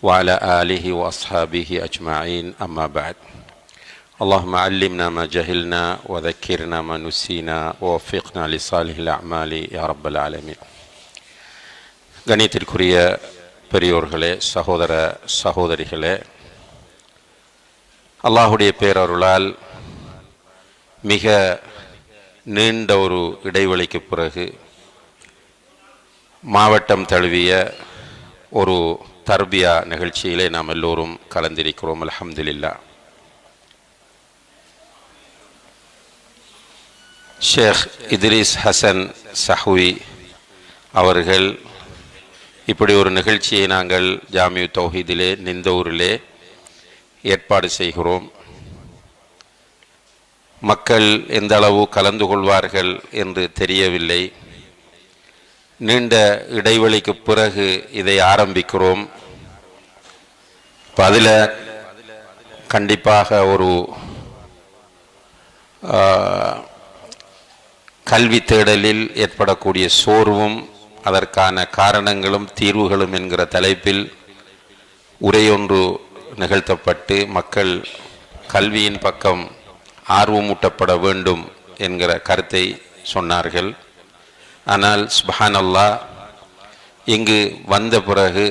وعلى آله وأصحابه أجمعين أما بعد اللهم علمنا ما جهلنا وذكرنا ما نسينا ووفقنا لصالح الأعمال يا رب العالمين. கணியத்திற்குரிய பெரியோர்களே, சகோதர சகோதரிகளே, அல்லாஹுடைய பேரருளால் மிக நீண்ட ஒரு இடைவெளிக்கு பிறகு மாவட்டம் தழுவிய ஒரு தர்பியா நிகழ்ச்சியிலே நாம் எல்லோரும் கலந்திருக்கிறோம். அல்ஹம்துலில்லாஹ். ஷேக் இத்ரிஸ் ஹசன் சஹ்வி அவர்கள் இப்படி ஒரு நிகழ்ச்சியை நாங்கள் ஜாமியு தௌஹீதிலே நிந்தூரிலே ஏற்பாடு செய்கிறோம். மக்கள் எந்த அளவு கலந்து கொள்வார்கள் என்று தெரியவில்லை. நீண்ட இடைவெளிக்கு பிறகு இதை ஆரம்பிக்கிறோம். அதில் கண்டிப்பாக ஒரு கல்வி தேடலில் ஏற்படக்கூடிய சோர்வும் அதற்கான காரணங்களும் தீர்வுகளும் என்கிற தலைப்பில் உரையொன்று நிகழ்த்தப்பட்டு மக்கள் கல்வியின் பக்கம் ஆர்வமூட்டப்பட வேண்டும் என்கிற கருத்தை சொன்னார்கள். ஆனால் சுப்ஹானல்லாஹ், இங்கு வந்த பிறகு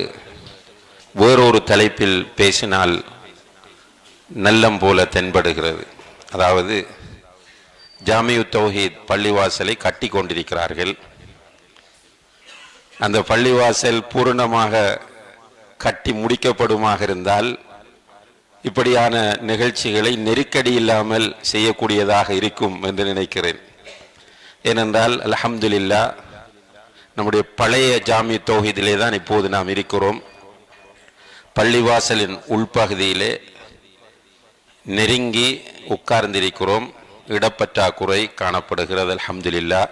வேறொரு தலைப்பில் பேசினால் நல்லம் போல தென்படுகிறது. அதாவது ஜாமியு தௌஹீத் பள்ளிவாசலை கட்டி கொண்டிருக்கிறார்கள். அந்த பள்ளிவாசல் பூரணமாக கட்டி முடிக்கப்படுமாக இருந்தால் இப்படியான நிகழ்ச்சிகளை நெருக்கடி இல்லாமல் செய்யக்கூடியதாக இருக்கும் என்று நினைக்கிறேன். ஏனென்றால் அல்ஹம்துலில்லாஹ், நம்முடைய பழைய ஜாமியு தௌஹீதிலே தான் இப்போது நாம் இருக்கிறோம். பள்ளிவாசலின் உள்பகுதியிலே நெருங்கி உட்கார்ந்திருக்கிறோம். இடப்பற்றாக்குறை காணப்படுகிறது. அல்ஹம்துலில்லாஹ்.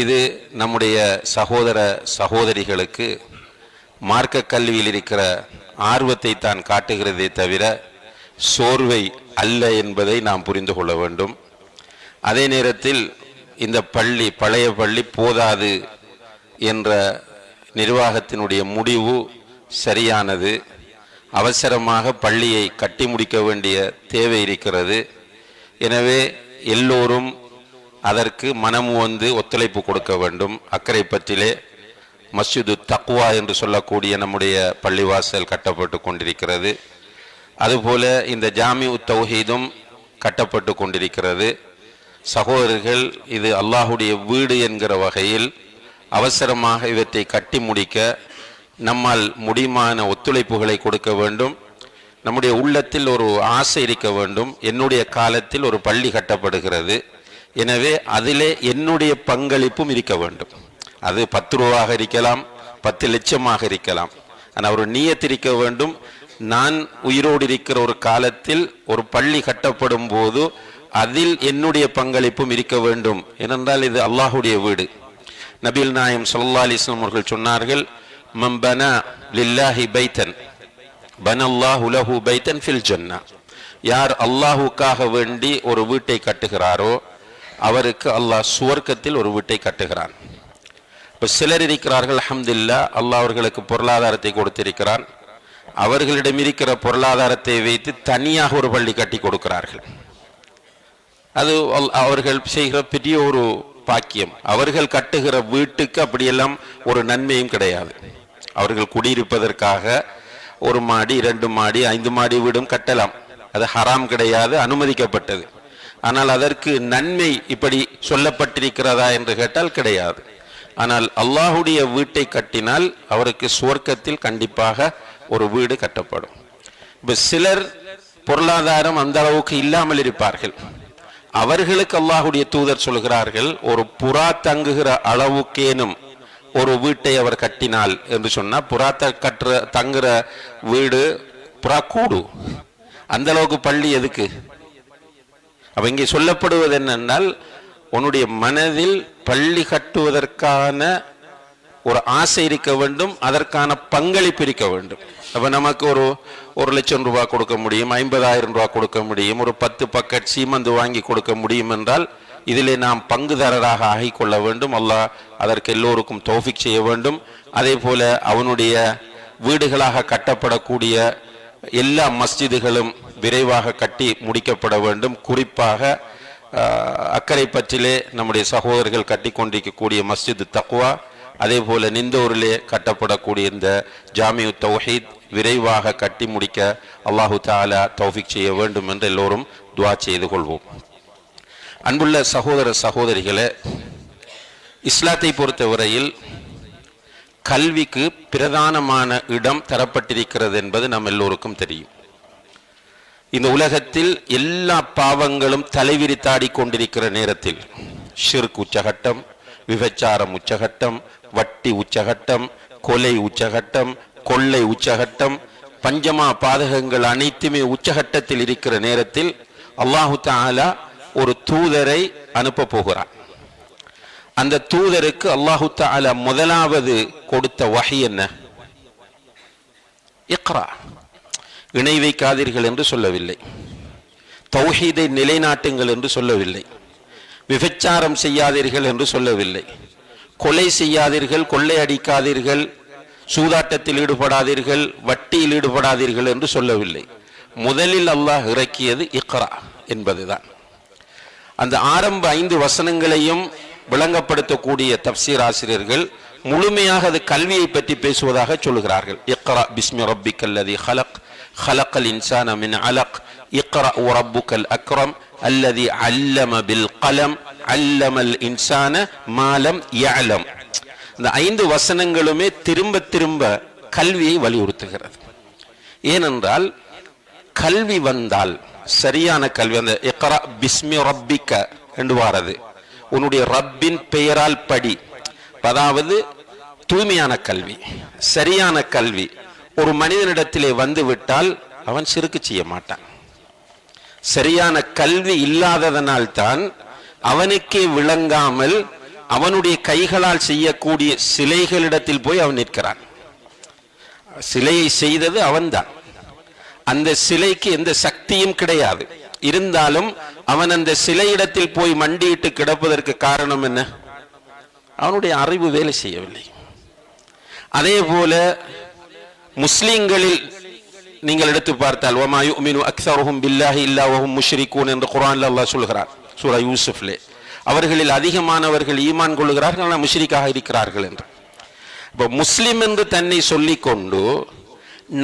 இது நம்முடைய சகோதர சகோதரிகளுக்கு மார்க்க கல்வியில் இருக்கிற ஆர்வத்தை தான் காட்டுகிறதே தவிர சோர்வை அல்ல என்பதை நாம் புரிந்து கொள்ள வேண்டும். அதே நேரத்தில் இந்த பள்ளி பழைய பள்ளி போதாது என்ற நிர்வாகத்தினுடைய முடிவு சரியானது. அவசரமாக பள்ளியை கட்டி முடிக்க வேண்டிய தேவை இருக்கிறது. எனவே எல்லோரும் அதற்கு மனமு வந்து ஒத்துழைப்பு கொடுக்க வேண்டும். அக்கரைப்பற்றிலே மஸ்ஜிது தக்வா என்று சொல்லக்கூடிய நம்முடைய பள்ளிவாசல் கட்டப்பட்டு கொண்டிருக்கிறது. அதுபோல இந்த ஜாமியு தௌஹீதும் கட்டப்பட்டு கொண்டிருக்கிறது. சகோதரர்கள், இது அல்லாஹுடைய வீடு என்கிற வகையில் அவசரமாக இவற்றை கட்டி முடிக்க நம்மால் முடியுமான ஒத்துழைப்புகளை கொடுக்க வேண்டும். நம்முடைய உள்ளத்தில் ஒரு ஆசை இருக்க வேண்டும். என்னுடைய காலத்தில் ஒரு பள்ளி கட்டப்படுகிறது, எனவே அதிலே என்னுடைய பங்களிப்பும் இருக்க வேண்டும். அது 10 ரூபாக இருக்கலாம், 10 லட்சமாக இருக்கலாம். ஆனால் ஒரு நியத் இருக்க வேண்டும். நான் உயிரோடு இருக்கிற ஒரு காலத்தில் ஒரு பள்ளி கட்டப்படும் போது அதில் என்னுடைய பங்களிப்பும் இருக்க வேண்டும். ஏனென்றால் இது அல்லாஹுடைய வீடு. நபிகள் நாயகம் ஸல்லல்லாஹு அலைஹி வஸல்லம் அவர்கள் சொன்னார்கள், மன் பனா லில்லாஹி பைத்தன் பனல்லாஹு லஹு பைத்தன் ஃபில் ஜன்னah. யார் அல்லாஹுக்காக வேண்டி ஒரு வீட்டை கட்டுகிறாரோ அவருக்கு அல்லாஹ் சுவர்க்கத்தில் ஒரு வீட்டை கட்டுகிறான். இப்போ சிலர் இருக்கிறார்கள், அல்ஹம்துலில்லாஹ், அல்லாஹ் அவர்களுக்கு பொருளாதாரத்தை கொடுத்திருக்கிறான். அவர்களிடம் இருக்கிற பொருளாதாரத்தை வைத்து தனியாக ஒரு பள்ளி கட்டி கொடுக்கிறார்கள். அது அவர்கள் செய்கிற பெரிய ஒரு பாக்கியம். அவர்கள் கட்டுகிற வீட்டுக்கு அப்படியெல்லாம் ஒரு நன்மையும் கிடையாது. அவர்கள் குடியிருப்பதற்காக 1 மாடி 2 மாடி 5 மாடி வீடும் கட்டலாம். அது ஹராம் கிடையாது, அனுமதிக்கப்பட்டது. ஆனால் அதற்கு நன்மை இப்படி சொல்லப்பட்டிருக்கிறதா என்று கேட்டால் கிடையாது. ஆனால் அல்லாஹுடைய வீட்டை கட்டினால் அவருக்கு சுவர்க்கத்தில் கண்டிப்பாக ஒரு வீடு கட்டப்படும். இப்போ சிலர் பொருளாதாரம் அந்த அளவுக்கு இல்லாமல் இருப்பார்கள். அவர்களுக்கு அல்லாஹுடைய தூதர் சொல்கிறார்கள், ஒரு புறா தங்குகிற அளவுக்கேனும் ஒரு வீட்டை அவர் கட்டினால் என்று சொன்னால், புறா தங்குற வீடு புறா கூடு, அந்த அளவுக்கு பள்ளி எதுக்கு? அப்ப இங்கே சொல்லப்படுவது என்னென்றால், உன்னுடைய மனதில் பள்ளி கட்டுவதற்கான ஒரு ஆசை இருக்க வேண்டும், அதற்கான பங்களிப்பு இருக்க வேண்டும். அப்போ நமக்கு ஒரு லட்சம் ரூபாய் கொடுக்க முடியும், 50,000 ரூபாய் கொடுக்க முடியும், ஒரு 10 பக்கெட் சீமந்து வாங்கி கொடுக்க முடியும் என்றால் இதிலே நாம் பங்குதாரராக ஆகிக்கொள்ள வேண்டும். அல்லாஹ் அதற்கு எல்லோருக்கும் தௌஃபிக் செய்ய வேண்டும். அதே போல அவனுடைய வீடுகளாக கட்டப்படக்கூடிய எல்லா மஸ்ஜிதுகளும் விரைவாக கட்டி முடிக்கப்பட வேண்டும். குறிப்பாக அக்கரைப்பற்றிலே நம்முடைய சகோதரர்கள் கட்டி கொண்டிருக்கக்கூடிய மஸ்ஜித் தக்வா, அதே போல நிந்தூரிலே கட்டப்படக்கூடிய இந்த ஜாமியு தௌஹீத் விரைவாக கட்டி முடிக்க அல்லாஹு தஆலா தௌஃபீக் செய்ய வேண்டும் என்று எல்லோரும் துஆ செய்து கொள்வோம். அன்புள்ள சகோதர சகோதரிகளே, இஸ்லாத்தை பொறுத்தவரையில் கல்விக்கு பிரதானமான இடம் தரப்பட்டிருக்கிறது என்பது நம் எல்லோருக்கும் தெரியும். இந்த உலகத்தில் எல்லா பாவங்களும் தலைவிரித்தாடி கொண்டிருக்கிற நேரத்தில் ஷிர்க் உச்சகட்டம், விபச்சாரம் உச்சகட்டம், வட்டி உச்சகட்டம், கொலை உச்சகட்டம், கொள்ளை உச்சகட்டம், பஞ்சமா பாதகங்கள் அனைத்துமே உச்சகட்டத்தில் இருக்கிற நேரத்தில் அல்லாஹு தஆலா ஒரு தூதரை அனுப்ப போகிறார். அந்த தூதருக்கு அல்லாஹு தஆலா முதலாவது கொடுத்த வஹி என்ன? இக்ரா, இணை வைக்காதீர்கள் என்று சொல்லவில்லை, தௌஹீதை நிலைநாட்டுங்கள் என்று சொல்லவில்லை, விபச்சாரம் செய்யாதீர்கள் என்று சொல்லவில்லை, கொலை செய்யாதீர்கள், கொள்ளை அடிக்காதீர்கள், சூதாட்டத்தில் ஈடுபடாதீர்கள், வட்டியில் ஈடுபடாதீர்கள் என்று சொல்லவில்லை. முதலில் அல்லாஹ் இறக்கியது இக்ரா என்பதுதான். அந்த ஆரம்ப 5 வசனங்களையும் விளங்கப்படுத்தக்கூடிய தப்சீர் ஆசிரியர்கள் முழுமையாக அது கல்வியை பற்றி பேசுவதாக சொல்லுகிறார்கள். இக்ரா பிஸ்மி ரப்பிக்கல்லதி ஹலக் ஹலக்கல் இன்சான மின் அலக் இக்ரா ரப்புக்கல் அக்ரம் அல்லதி அல்லம பில் கலம் அல்லமல் இன்சான மாலம் யஅலம். இந்த 5 வசனங்களுமே திரும்ப திரும்ப கல்வியை வலியுறுத்துகிறது. ஏனென்றால் கல்வி வந்தால் சரியான கல்வி, அந்த இக்ரா பிஸ்மி ரப்பிக்க என்று வாரது, உன்னுடைய ரப்பின் பெயரால் படி, அதாவது தூய்மையான கல்வி, சரியான கல்வி ஒரு மனிதனிடத்திலே வந்து விட்டால் அவன் சிறுக்கு செய்ய மாட்டான். சரியான கல்வி இல்லாததனால் தான் அவனுக்கே விளங்காமல் அவனுடைய கைகளால் செய்யக்கூடிய சிலைகளிடத்தில் போய் அவன் நிற்கிறான். சிலையை செய்தது அவன்தான். அந்த சிலைக்கு எந்த சக்தியும் கிடையாது. இருந்தாலும் அவன் அந்த சிலையிடத்தில் போய் மண்டியிட்டு கிடப்பதற்கு காரணம் என்ன? அவனுடைய அறிவு வேலை செய்யவில்லை. அதே போல முஸ்லிம்களில் நீங்கள் எடுத்து பார்த்தால் வமா யுமினு அக்ஸருஹும் பில்லாஹி இல்லா வஹும் முஷ்ரிகூன் என்று குர்ஆன்ல அல்லாஹ் சொல்கிறார், சூரா யூசுஃப்லே. அவர்களில் அதிகமானவர்கள் ஈமான் கொள்கிறார்கள், ஆனால் முஷ்ரிக்காக இருக்கிறார்கள் என்று. இப்போ முஸ்லிம் என்று தன்னை சொல்லிக்கொண்டு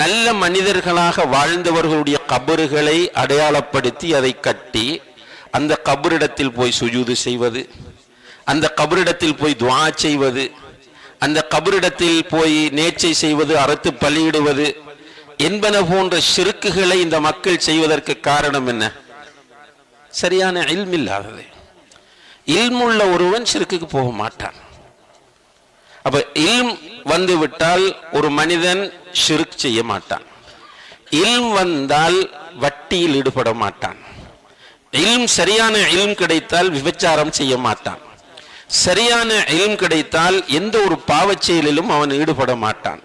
நல்ல மனிதர்களாக வாழ்ந்தவர்களுடைய கபறுகளை அடையாளப்படுத்தி அதை கட்டி அந்த கபரிடத்தில் போய் சுஜூது செய்வது, அந்த கபரிடத்தில் போய் துஆ செய்வது, அந்த கபரிடத்தில் போய் நேர்ச்சை செய்வது, அறுத்து பலியிடுவது என்பன போன்ற ஷிர்க்குகளை இந்த மக்கள் செய்வதற்கு காரணம் என்ன? சரியான இல்ம் இல்லாதது. இல்முள்ள ஒருவன் ஷிர்க்குக்கு போக மாட்டான். அப்ப இல்ம் வந்து விட்டால் ஒரு மனிதன் ஷிர்க் செய்ய மாட்டான். இல்ம் வந்தால் வட்டியில் ஈடுபட மாட்டான். இல்ம் சரியான இல்ம் கிடைத்தால் விபச்சாரம் செய்ய மாட்டான். சரியான இல்ம் கிடைத்தால் எந்த ஒரு பாவச் செயலிலும் அவன் ஈடுபட மாட்டான்.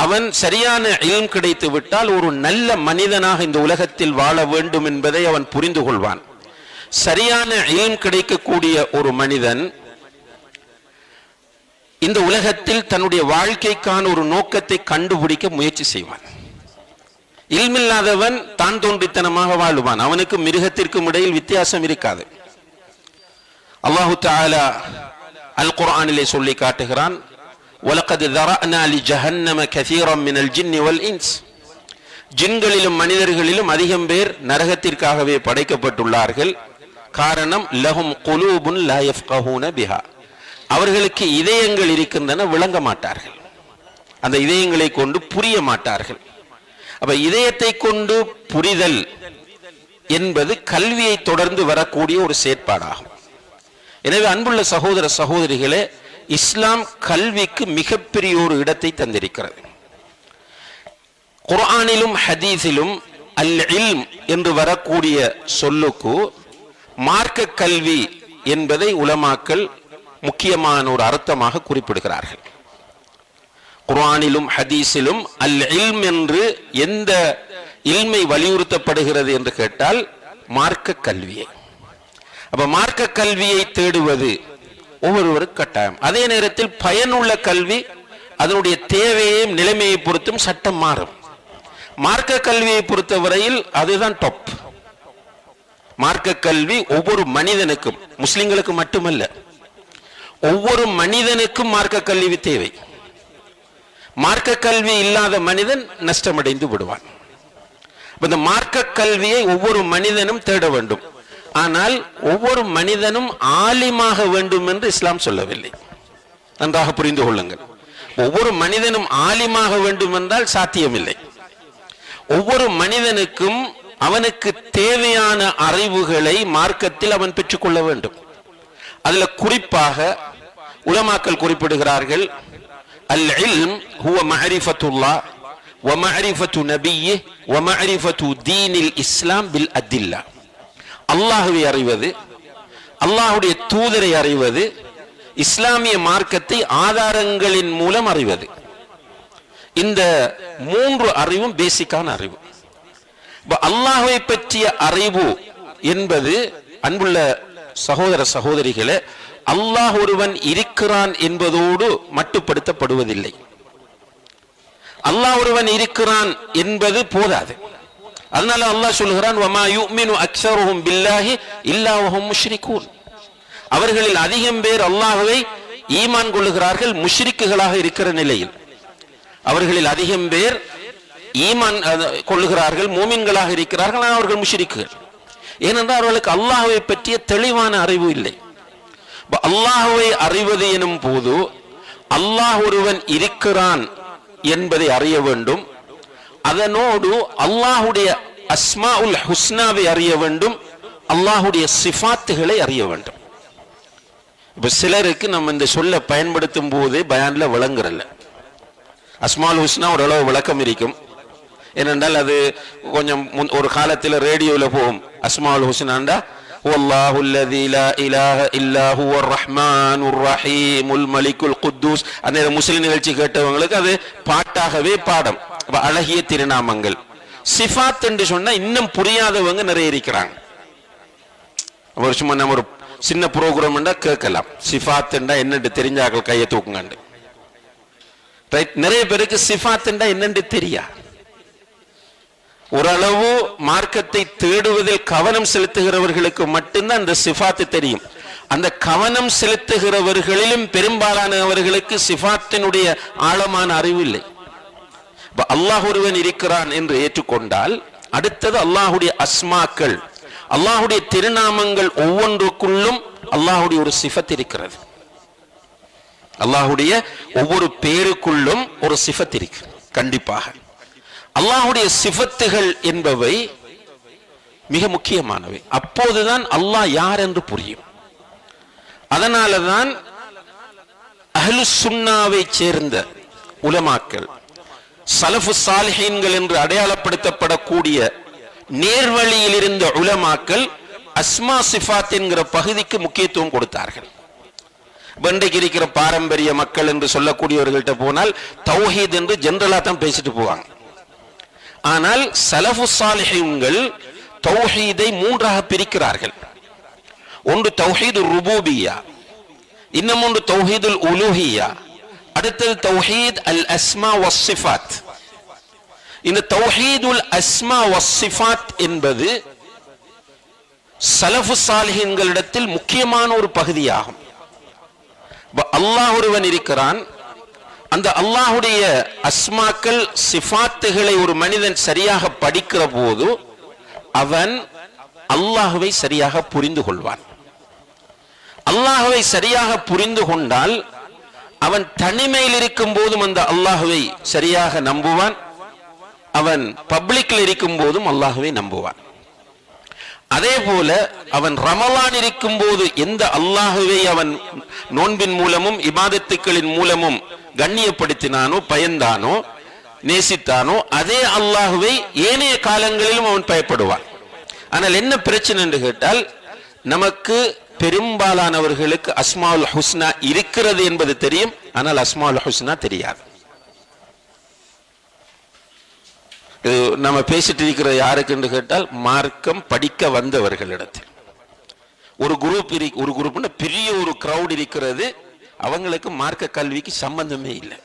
அவன் சரியான இல்ம் கிடைத்து விட்டால் ஒரு நல்ல மனிதனாக இந்த உலகத்தில் வாழ வேண்டும் என்பதை அவன் புரிந்து கொள்வான். சரியான இல்ம் கிடைக்கக்கூடிய ஒரு மனிதன் இந்த உலகத்தில் தன்னுடைய வாழ்க்கைக்கான ஒரு நோக்கத்தை கண்டுபிடிக்க முயற்சி செய்வான். இல்மில்லாதவன் தான் தோன்றித்தனமாக வாழுவான். அவனுக்கு மிருகத்திற்கும் இடையில் வித்தியாசம் இருக்காது. அல்லாஹு தஆலா அல் குர்ஆனிலே சொல்லி காட்டுகிறான், வலகத் ذرأنا لجهنم كثيرا من الجن والإنس. ஜின்களிலும் மனிதர்களிலும் அதிகம் பேர் நரகத்திற்காகவே படைக்கப்பட்டுள்ளார்கள். காரணம் லஹும் குலூபுன் லா யஃப்கஹூன பிஹா. அவர்களுக்கு இதயங்கள் இருக்கின்றன, விளங்க மாட்டார்கள். அந்த இதயங்களை கொண்டு புரிய மாட்டார்கள். அப்ப இதயத்தை கொண்டு புரிதல் என்பது கல்வியை தொடர்ந்து வரக்கூடிய ஒரு செயற்பாடாகும். எனவே அன்புள்ள சகோதர சகோதரிகளே, இஸ்லாம் கல்விக்கு மிகப்பெரிய ஒரு இடத்தை தந்திருக்கிறது. குர்ஆனிலும் ஹதீஸிலும் அல் இல்ம் என்று வரக்கூடிய சொல்லுக்கு மார்க்க கல்வி என்பதை உலமாக்கள் முக்கியமான ஒரு அர்த்தமாக குறிப்பிடுகிறார்கள். குர்ஆனிலும் ஹதீஸிலும் அல் இல்ம் என்று எந்த இல்மை வலியுறுத்தப்படுகிறது என்று கேட்டால் மார்க்க கல்வியை. அப்ப மார்க்க கல்வியை தேடுவது ஒவ்வொருவருக்கு கட்டாயம். அதே நேரத்தில் பயனுள்ள கல்வி அதனுடைய தேவையையும் நிலைமையை பொறுத்தும் சட்டம் மாறும். மார்க்க கல்வியை பொறுத்தவரையில் அதுதான் டாப். மார்க்க கல்வி ஒவ்வொரு மனிதனுக்கும், முஸ்லிம்களுக்கு மட்டுமல்ல, ஒவ்வொரு மனிதனுக்கும் மார்க்க கல்வி தேவை. மார்க்க கல்வி இல்லாத மனிதன் நஷ்டமடைந்து விடுவான். இந்த மார்க்க கல்வியை ஒவ்வொரு மனிதனும் தேட வேண்டும். ஆனால் ஒவ்வொரு மனிதனும் ஆலிமாக வேண்டும் என்று இஸ்லாம் சொல்லவில்லை. நன்றாக புரிந்து கொள்ளுங்கள். ஒவ்வொரு மனிதனும் ஆலிமாக வேண்டும் என்றால் சாத்தியமில்லை. ஒவ்வொரு மனிதனுக்கும் அவனுக்கு தேவையான அறிவுகளை மார்க்கத்தில் அவன் பெற்றுக்கொள்ள வேண்டும். அதுல குறிப்பாக உலமாக்கள் குறிப்பிடுகிறார்கள், அல் இல்ம் ஹுவ மஅரிஃபத்துல்லாஹ் வ மஅரிஃபத்து நபிய்யிஹ் வ மஅரிஃபத்து தீனில் இஸ்லாம் பில் அத்தில்லா. அல்லாஹ்வை அறிவது, அல்லாஹ்வுடைய தூதரை அறிவது, இஸ்லாமிய மார்க்கத்தை ஆதாரங்களின் மூலம் அறிவது. இந்த மூன்று அறிவும் பேசிக்கான அறிவு. அல்லாஹ்வை பற்றிய அறிவு என்பது, அன்புள்ள சகோதர சகோதரிகளே, அல்லாஹ் ஒருவன் இருக்கிறான் என்பதோடு மட்டுப்படுத்தப்படுவதில்லை. அல்லாஹ் ஒருவன் இருக்கிறான் என்பது போதாது. அதனால அல்லாஹ் சொல்கிறான், வமா யுமினு அக்ஸருஹும் பில்லாஹி இல்லா வஹும் முஷ்ரிகூன். அவர்களில் அதிகம் பேர் அல்லாஹ்வை ஈமான் கொள்ளுகிறார்கள் முஷ்ரிக்குகளாக இருக்கிற நிலையில். அவர்களில் அதிகம் பேர் ஈமான் கொள்ளுகிறார்கள், மூமின்களாக இருக்கிறார்கள், ஆனால் அவர்கள் முஷ்ரிக்குகள். ஏனென்றால் அவர்களுக்கு அல்லாஹ்வை பற்றிய தெளிவான அறிவு இல்லை. அல்லாஹ்வை அறிவது எனும் போது அல்லாஹ் ஒருவன் இருக்கிறான் என்பதை அறிய வேண்டும். அதனோடு அல்லாஹுடைய அஸ்மாஉல் ஹுஸ்னாவை அறிய வேண்டும், அல்லாஹுடைய சிஃபாத்துகளை அறிய வேண்டும். இப்ப சிலருக்கு நம்ம இந்த சொல்ல பயன்படுத்தும் போதே பயான்ல விளங்குறல்ல. அஸ்மாஉல் ஹுஸ்னா ஓரளவு விளக்கம் இருக்கும். ஏனென்றால் அது கொஞ்சம் ஒரு காலத்தில் ரேடியோவில் போகும். அஸ்மாஉல் ஹுஸ்னாண்டா வல்லாஹு அல்லதி லா இலாஹ இல்லா ஹுவர் ரஹ்மானுர் ரஹீமுல் மலிக்குல் குத்தூஸ். அந்த முஸ்லிம் நிகழ்ச்சி கேட்டவங்களுக்கு அது பாட்டாகவே பாடம். அழகிய திருநாமங்கள். சிஃபாத் என்று சொன்னா இன்னும் புரியாதவங்க நிறைய இருக்கிறாங்க. சும்மா நம்ம ஒரு சின்ன ப்ரோக்ராம் கேட்கலாம், சிஃபாத் என்னன்னு தெரிஞ்சாக்கள் கையை தூக்குங்க. நிறைய பேருக்கு சிஃபாத் என்னன்னு தெரியா. ஓரளவு மார்க்கத்தை தேடுவதில் கவனம் செலுத்துகிறவர்களுக்கு மட்டும்தான் அந்த சிஃபாத்து தெரியும். அந்த கவனம் செலுத்துகிறவர்களிலும் பெரும்பாலானவர்களுக்கு சிஃபாத்தினுடைய ஆழமான அறிவு இல்லை. அல்லாஹ் ஒருவன் இருக்கிறான் என்று ஏற்றுக்கொண்டால் அடுத்தது அல்லாஹுடைய அஸ்மாக்கள், அல்லாஹுடைய திருநாமங்கள் ஒவ்வொன்றுக்குள்ளும் அல்லாஹுடைய ஒரு சிஃபத் இருக்கிறது. அல்லாஹுடைய ஒவ்வொரு பேருக்குள்ளும் ஒரு சிஃபத் இருக்கு. கண்டிப்பாக அல்லாஹுடைய சிஃபத்துகள் என்பவை மிக முக்கியமானவை. அப்போதுதான் அல்லாஹ் யார் என்று புரியும். அதனாலதான் அஹ்லுஸ் சுன்னாவை சேர்ந்த உலமாக்கள், சலஃபு சாலிஹீன்கள் என்று அடையாளப்படுத்தப்படக்கூடிய நேர்வழியில் இருந்த உலமாக்கள் அஸ்மா சிஃபாத் என்கிற பகுதிக்கு முக்கியத்துவம் கொடுத்தார்கள். இன்றைக்கு இருக்கிற பாரம்பரிய மக்கள் என்று சொல்லக்கூடியவர்கள்ட்ட போனால் தௌஹீத் என்று ஜெனரலா தான் பேசிட்டு போவாங்க. ஆனால் சலஃபு சாலிஹீன்கள் தௌஹீதை மூன்றாக பிரிக்கிறார்கள். ஒன்று தௌஹீது ருபூபியா, இன்னும் ஒன்று தௌஹீதுல் உலூஹியா, அடுத்தது தௌஹீத் அல் அஸ்மா வஸ்ஸிஃபாத். இந்த தௌஹீதுல் அஸ்மா வஸ்ஸிஃபாத் என்பது சலஃபு சாலிஹீன்களிடத்தில் முக்கியமான ஒரு பகுதியாகும். அல்லாஹ் ஒருவன் இருக்கிறான். அந்த அல்லாஹுடைய அஸ்மாக்கள் சிஃபாத்துகளை ஒரு மனிதன் சரியாக படிக்கிற போது அவன் அல்லாஹுவை சரியாக புரிந்து கொள்வான். அல்லாஹுவை சரியாக புரிந்து கொண்டால் அவன் தனிமையில் இருக்கும் போதும் அந்த அல்லாஹுவை சரியாக நம்புவான். அவன் பப்ளிக்ல இருக்கும் போதும் அல்லாஹுவை நம்புவான். அதே போல அவன் ரமலான் இருக்கும் போது எந்த அல்லாஹுவை அவன் நோன்பின் மூலமும் இபாதத்துக்களின் மூலமும் கண்ணியப்படுத்தினானோ, பயந்தானோ, நேசித்தானோ, அதே அல்லாஹுவை ஏனைய காலங்களிலும் அவன் பயப்படுவான். ஆனால் என்ன பிரச்சனை என்று கேட்டால், நமக்கு பெரும்பாலானவர்களுக்கு அஸ்மாவுல் ஹுஸ்னா இருக்கிறது என்பது தெரியும், ஆனால் அஸ்மாவுல் ஹுஸ்னா தெரியாது. இது நம்ம பேசிட்டு இருக்கிற யாருக்கு என்று கேட்டால் மார்க்கம் படிக்க வந்தவர்களிடத்தில். ஒரு குரூப் பெரிய ஒரு கிரௌட் இருக்கிறது, அவங்களுக்கு மார்க்க கல்விக்கு சம்பந்தமே இல்லை.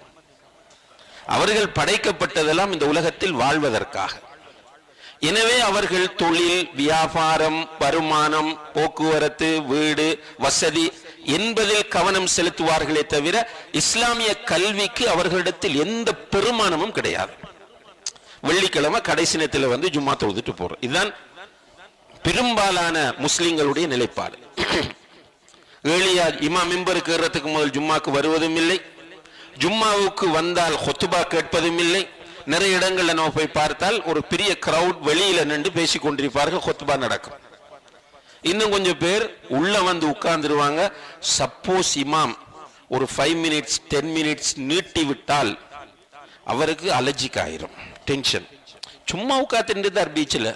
அவர்கள் படைக்கப்பட்டதெல்லாம் இந்த உலகத்தில் வாழ்வதற்காக. எனவே அவர்கள் தொழில், வியாபாரம், வருமானம், போக்குவரத்து, வீடு வசதி என்பதில் கவனம் செலுத்துவார்களே தவிர இஸ்லாமிய கல்விக்கு அவர்களிடத்தில் எந்த பெருமானமும் கிடையாது. வெள்ளிக்கிழமை கடைசி நேரத்தில் வந்து ஜும்மா தொழுதுட்டு போறோம். இதுதான் பெரும்பாலான முஸ்லிம்களுடைய நிலைப்பாடு. ஏழியா இமாம் மிம்பருக்கு ஏறதுக்கு முதல் ஜும்மாக்கு வருவதும் இல்லை, ஜும்மாவுக்கு வந்தால் ஹுத்பா கேட்பதும் இல்லை. நிறைய இடங்கள்ல நம்ம போய் பார்த்தால் ஒரு பெரிய கிரவுட் வெளியில நின்று பேசிக் கொண்டிருப்பார்கள், ஹுத்பா நடக்கும். இன்னும் கொஞ்சம் பேர் உள்ள வந்து உட்கார்ந்துருவாங்க. சப்போஸ் இமாம் ஒரு 5 மினிட்ஸ் 10 மினிட்ஸ் நீட்டி விட்டால் அவருக்கு அலர்ஜிக் ஆயிரும், டென்ஷன். சும்மா உட்கார்ந்துட்டு இருந்தார் பீச்சில்,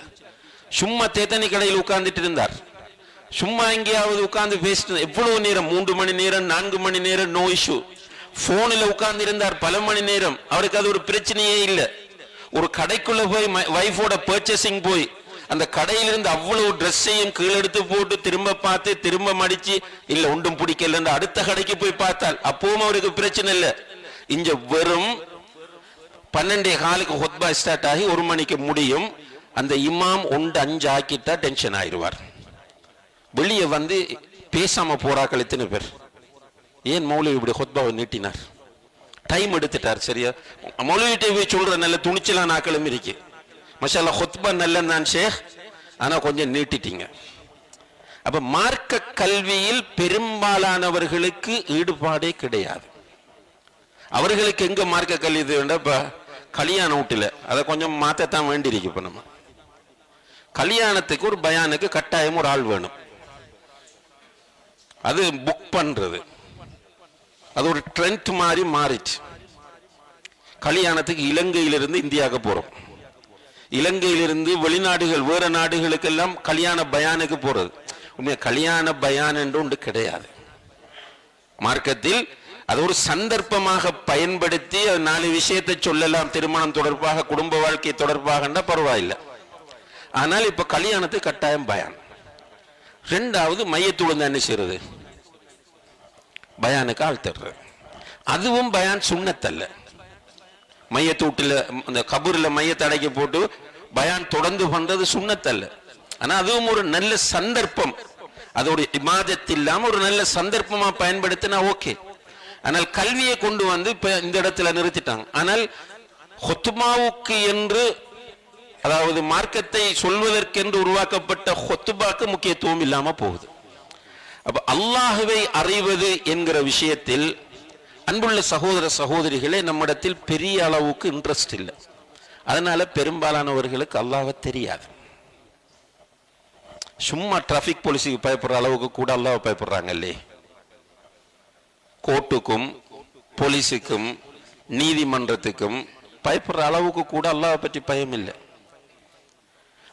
சும்மா தேத்தனி கடையில் உட்கார்ந்துட்டு இருந்தார், சும்மா எங்கேயாவது உட்கார்ந்து பேசிட்டு எவ்வளவு நேரம், 3 மணி நேரம் 4 மணி நேரம், நோ இஷ்யூ. போனில் உட்கார்ந்து இருந்தார் பல மணி நேரம், அவருக்கு அது ஒரு பிரச்சனையே இல்லை. ஒரு கடைக்குள்ள போய் வைஃபோட பர்ச்சேசிங் போய் அந்த கடையிலிருந்து அவ்வளவு ட்ரெஸ்ஸையும் கீழெடுத்து போட்டு திரும்ப பார்த்து திரும்ப மடிச்சு இல்ல ஒன்றும் பிடிக்கல அடுத்த கடைக்கு போய் பார்த்தால் அப்பவும் அவருக்கு பிரச்சனை இல்லை. இங்க வெறும் 12:15 ஹுத்பா ஸ்டார்ட் ஆகி 1 மணிக்கு முடியும். அந்த இமாம் 1:05 ஆக்கிட்டா டென்ஷன் ஆயிடுவார். வெளியே வந்து பேசாம போறாக்கள் எத்தனை பேர்? ஏன் மௌலவி இப்படி ஹுத்பாவை நீட்டினார்? டைம் எடுத்துட்டார். சரியா மௌலவிட்டே போய் சொல்ற நல்ல துணிச்சலான ஆக்களும் இருக்கு. மஷால்லா ஹுத்பா நல்லதான் ஷேக், ஆனா கொஞ்சம் நீட்டிட்டீங்க. அப்ப மார்க்க கல்வியில் பெரும்பாலானவர்களுக்கு ஈடுபாடே கிடையாது. அவர்களுக்கு எங்க மார்க்க கல்வி வேண்டாம்? இப்ப கல்யாண வீட்டுல அதை கொஞ்சம் மாத்தத்தான் வேண்டியிருக்கு. இப்ப நம்ம கல்யாணத்துக்கு ஒரு பயானுக்கு கட்டாயம் ஒரு ஆள் வேணும். அது புக் பண்றது அது ஒரு ட்ரெண்ட் மாதிரி மாறிச்சு. கல்யாணத்துக்கு இலங்கையிலிருந்து இந்தியாவுக்கு போறோம், இலங்கையிலிருந்து வெளிநாடுகள் வேற நாடுகளுக்கெல்லாம் கல்யாண பயானுக்கு போறது. உண்மையா கல்யாண பயான் என்று ஒன்று கிடையாது மார்க்கத்தில். அது ஒரு சந்தர்ப்பமாக பயன்படுத்தி 4 விஷயத்தை சொல்லலாம், திருமணம் தொடர்பாக, குடும்ப வாழ்க்கை தொடர்பாக பரவாயில்லை. ஆனால் இப்ப கல்யாணத்துக்கு கட்டாயம் பயான். 2வது மையத்துடன் என்ன செய்யறது? பயானுக்கு ஆள் தர்றது. அதுவும் பயான் சுன்னத்தல்ல. மையத்தூட்டில் அந்த கபூர்ல மையத்தை அடைக்க போட்டு பயான் தொடர்ந்து பண்றது சுன்னத்தல்ல. ஆனா அதுவும் ஒரு நல்ல சந்தர்ப்பம், அதோட இபாதத் இல்லாம ஒரு நல்ல சந்தர்ப்பமா பயன்படுத்தினா ஓகே. ஆனால் கல்வியை கொண்டு வந்து இப்ப இந்த இடத்துல நிறுத்திட்டாங்க. ஆனால் ஹுத்பாவுக்கு என்று, அதாவது மார்க்கத்தை சொல்வதற்கென்று உருவாக்கப்பட்ட ஹுத்பாக்கு முக்கியத்துவம் இல்லாம போகுது. அப்ப அல்லாஹ்வை அறிவது என்கிற விஷயத்தில் அன்புள்ள சகோதர சகோதரிகளே நம்மிடத்தில் பெரிய அளவுக்கு இன்ட்ரெஸ்ட் இல்லை. அதனால பெரும்பாலானவர்களுக்கு அல்லாஹ்வை தெரியாது. சும்மா டிராபிக் போலீஸுக்கு பயப்படுற அளவுக்கு கூட அல்லாஹ்வை பயப்படுறாங்க இல்லையே. கோர்ட்டுக்கும் போலீஸுக்கும் நீதிமன்றத்துக்கும் பயப்படுற அளவுக்கு கூட அல்லாஹ்வை பற்றி பயம் இல்லை.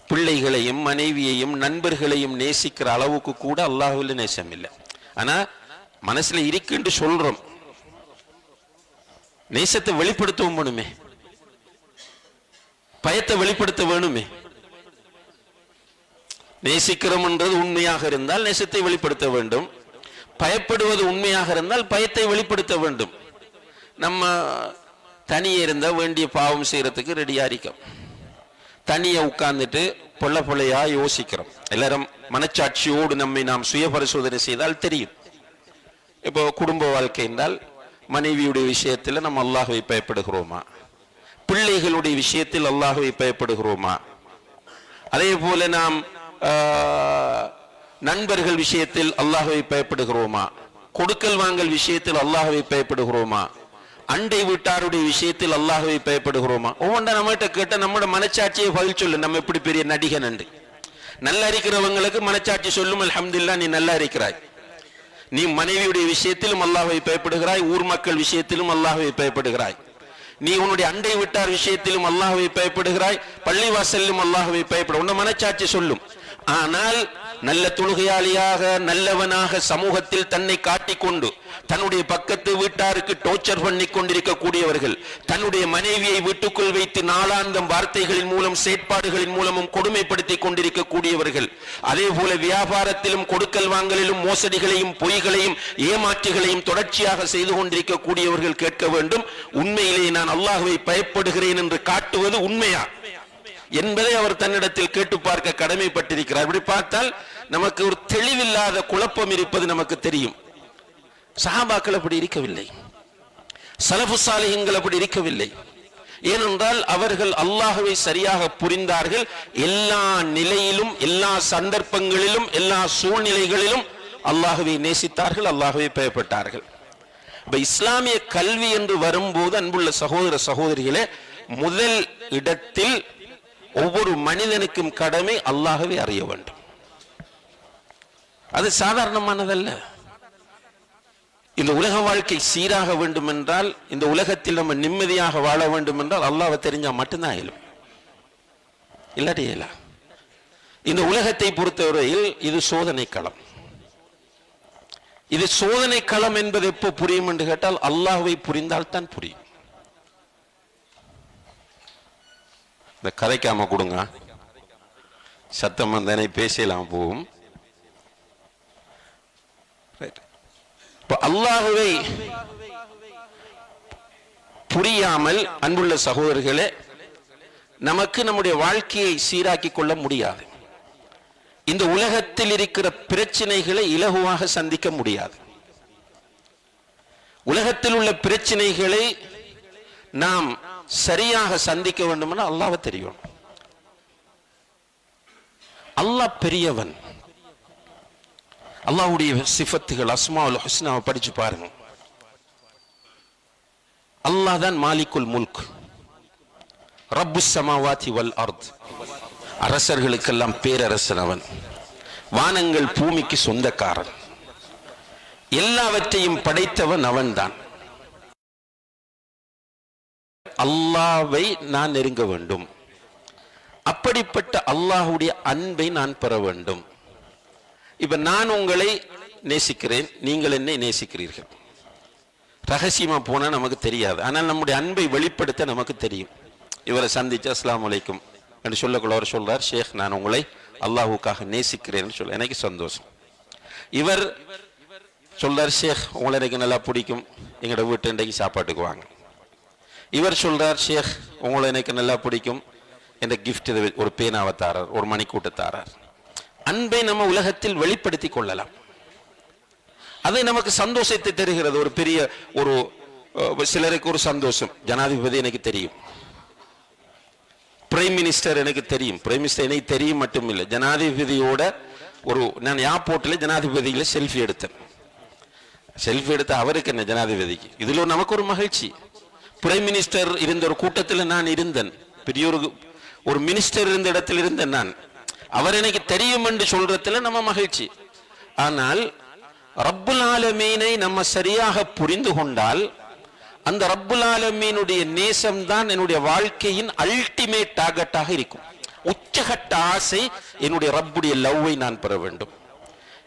பிள்ளைகளையும் மனைவியையும் நண்பர்களையும் நேசிக்கிற அளவுக்கு கூட அல்லாஹ்வில் நேசம் இல்லை. ஆனா மனசுல இருக்குன்னு சொல்றோம், நேசத்தை வெளிப்படுத்தவும் வேணுமே, பயத்தை வெளிப்படுத்த வேணுமே. நேசிக்கிறோம்ன்றது உண்மையாக இருந்தால் நேசத்தை வெளிப்படுத்த வேண்டும், பயப்படுவது உண்மையாக இருந்தால் பயத்தை வெளிப்படுத்த வேண்டும். நம்ம தனியே இருந்தா வேண்டிய பாவம் செய்யறதுக்கு ரெடியா இருக்கோம், தனிய உட்கார்ந்துட்டு பொள்ளையா யோசிக்கிறோம். எல்லாரும் மனச்சாட்சியோடு நம்மை நாம் சுய பரிசோதனை செய்தால் தெரியும். இப்போ குடும்ப வாழ்க்கை என்றால் மனைவியுடைய விஷயத்தில் நம்ம அல்லாஹ்வை பயப்படுகிறோமா? பிள்ளைகளுடைய விஷயத்தில் அல்லாஹ்வை பயப்படுகிறோமா? அதே போல நாம் நண்பர்கள் விஷயத்தில் அல்லாஹ்வை பயப்படுகிறோமா? கொடுக்கல் வாங்கல் விஷயத்தில் அல்லாஹ்வை பயப்படுகிறோமா? அண்டை வீட்டாருடைய விஷயத்தில் அல்லாஹ்வை பயப்படுகிறோமா? ஒவ்வொன்றா நம்மகிட்ட கேட்ட நம்மளோட மனச்சாட்சியை பதில் சொல்லு. நம்ம எப்படி பெரிய நடிகன் என்று நல்லா இருக்கிறவங்களுக்கு மனச்சாட்சி சொல்லும், அல்ஹம்துலில்லாஹ் நீ நல்லா இருக்கிறாய். நீ மனைவியுடைய விஷயத்திலும் அல்லாஹ்வை பயப்படுகிறாய், ஊர் மக்கள் விஷயத்திலும் அல்லாஹ்வை பயப்படுகிறாய், நீ உன்னுடைய அண்டை வீட்டார் விஷயத்திலும் அல்லாஹ்வை பயப்படுகிறாய், பள்ளிவாசலிலும் அல்லாஹ்வை பயப்பட உன்ன மனச்சாட்சி சொல்லும். ஆனால் நல்ல தொழுகையாளியாக நல்லவனாக சமூகத்தில் தன்னை காட்டிக்கொண்டு தன்னுடைய பக்கத்து வீட்டாருக்கு டோர்ச்சர் பண்ணி கொண்டிருக்கக்கூடியவர்கள், தன்னுடைய மனைவியை வீட்டுக்குள் வைத்து நாளாந்தம் வார்த்தைகளின் மூலம் செயற்பாடுகளின் மூலமும் கொடுமைப்படுத்தி கொண்டிருக்கக்கூடியவர்கள், அதே போல வியாபாரத்திலும் கொடுக்கல் வாங்கலிலும் மோசடிகளையும் பொய்களையும் ஏமாற்றுகளையும் தொடர்ச்சியாக செய்து கொண்டிருக்கக்கூடியவர்கள் கேட்க வேண்டும், உண்மையிலேயே நான் அல்லாஹ்வை பயப்படுகிறேன் என்று காட்டுவது உண்மையா என்பதை அவர் தன்னிடத்தில் கேட்டு பார்க்க கடமைப்பட்டிருக்கிறார். இப்படி பார்த்தால் நமக்கு ஒரு தெளிவில்லாத குழப்பம் இருப்பது நமக்கு தெரியும். சஹாபாக்கள் அப்படி இருக்கவில்லை, சலஃபு சாலிஹீன்கள் அப்படி இருக்கவில்லை. ஏனென்றால் அவர்கள் அல்லாஹ்வை சரியாக புரிந்தார்கள். எல்லா நிலையிலும் எல்லா சந்தர்ப்பங்களிலும் எல்லா சூழ்நிலைகளிலும் அல்லாஹ்வை நேசித்தார்கள், அல்லாஹ்வை பயப்பட்டார்கள். இப்ப இஸ்லாமிய கல்வி என்று வரும்போது அன்புள்ள சகோதர சகோதரிகளே, முதல் இடத்தில் ஒவ்வொரு மனிதனுக்கும் கடமை அல்லாஹ்வை அறிய வேண்டும். அது சாதாரணமானதல்ல. இந்த உலக வாழ்க்கை சீராக வேண்டும் என்றால், இந்த உலகத்தில் நம்ம நிம்மதியாக வாழ வேண்டும் என்றால் அல்லாஹ்வை தெரிஞ்சா மட்டும்தான் இயலும், இல்லாட்டி இயலா. இந்த உலகத்தை பொறுத்தவரையில் இது சோதனை களம். இது சோதனை களம் என்பது எப்போ புரியும் என்று கேட்டால் அல்லாஹ்வை புரிந்தால் தான் புரியும். இந்த கதைக்காம கொடுங்க, சத்தம் வந்தனை பேசலாம் போகும். அல்லாஹ்வை புரியாமல் அன்புள்ள சகோதரர்களே நமக்கு நம்முடைய வாழ்க்கையை சீராக்கி கொள்ள முடியாது. இந்த உலகத்தில் இருக்கிற பிரச்சனைகளை இலகுவாக சந்திக்க முடியாது. உலகத்தில் உள்ள பிரச்சனைகளை நாம் சரியாக சந்திக்க வேண்டும் என அல்லாஹ்வை தெரியும். அல்லாஹ் பெரியவன். அல்லாஹ்வுடைய சிஃபத்துகள் அஸ்மாஉல் ஹுஸ்னாவை படிச்சு பாருங்க. அல்லாஹ் தான் மாலிகுல் முல்க், ரப்புஸ் ஸமாவாதி வல் அர்த். அரசர்களுக்கெல்லாம் பேரரசன் அவன். வானங்கள் பூமிக்கு சொந்தக்காரன். எல்லாவற்றையும் படைத்தவன் அவன்தான். அல்லாஹ்வை நான் நெருங்க வேண்டும். அப்படிப்பட்ட அல்லாஹ்வுடைய அன்பை நான் பெற வேண்டும். இப்ப நான் உங்களை நேசிக்கிறேன், நீங்கள் என்னை நேசிக்கிறீர்கள். ரகசியமா போனா நமக்கு தெரியாது, ஆனால் நம்முடைய அன்பை வெளிப்படுத்த நமக்கு தெரியும். இவரை சந்திச்சு அஸ்ஸலாமு அலைக்கும் என்று சொல்லக்குள்ள அவர் சொல்றார், ஷேக் நான் உங்களை அல்லாஹ்வுக்காக நேசிக்கிறேன் சொல்ல, எனக்கு சந்தோஷம். இவர் சொல்றார், ஷேக் உங்களை எனக்கு நல்லா பிடிக்கும், எங்களோட வீட்டு இன்றைக்கு சாப்பாட்டுக்கு வாங்க. இவர் சொல்றார், ஷேக் உங்களை எனக்கு நல்லா பிடிக்கும், என்ற கிஃப்ட் ஒரு பேனாவை தாரார், ஒரு மணிக்கூட்டை தாரார். அன்பை நம்ம உலகத்தில் வெளிப்படுத்தி கொள்ளலாம். அது நமக்கு சந்தோஷத்தை தருகிறது. ஒரு பெரிய ஒரு சிலருக்கு ஒரு சந்தோஷம், ஜனாதிபதி எனக்கு தெரியும், பிரைம் மினிஸ்டர் எனக்கு தெரியும். பிரைம் மினிஸ்டர் எனக்கு தெரியும் மட்டும் இல்லை, ஜனாதிபதியோட நான் ஏர்போர்ட்ல ஜனாதிபதியில செல்ஃபி எடுத்தேன். செல்ஃபி எடுத்த அவருக்கு என்ன, ஜனாதிபதிக்கு. இதுல நமக்கு ஒரு மகிழ்ச்சி. பிரைம் மினிஸ்டர் இருந்த ஒரு கூட்டத்தில் நான் இருந்தேன், பெரிய ஒரு மினிஸ்டர் இருந்த இடத்தில் இருந்தேன் நான். அவர் எனக்கு தெரியும் என்று சொல்றதுல நம்ம மகிழ்ச்சி. ஆனால் ரப்புல் ஆலமீனை நம்ம சரியாக புரிந்து கொண்டால் அந்த ரப்புல் ஆலமீனுடைய நேசம்தான் என்னுடைய வாழ்க்கையின் அல்டிமேட் டார்கெட்டாக இருக்கும். உச்சகட்ட ஆசை என்னுடைய ரப்புடைய லவ்வை நான் பெற வேண்டும்,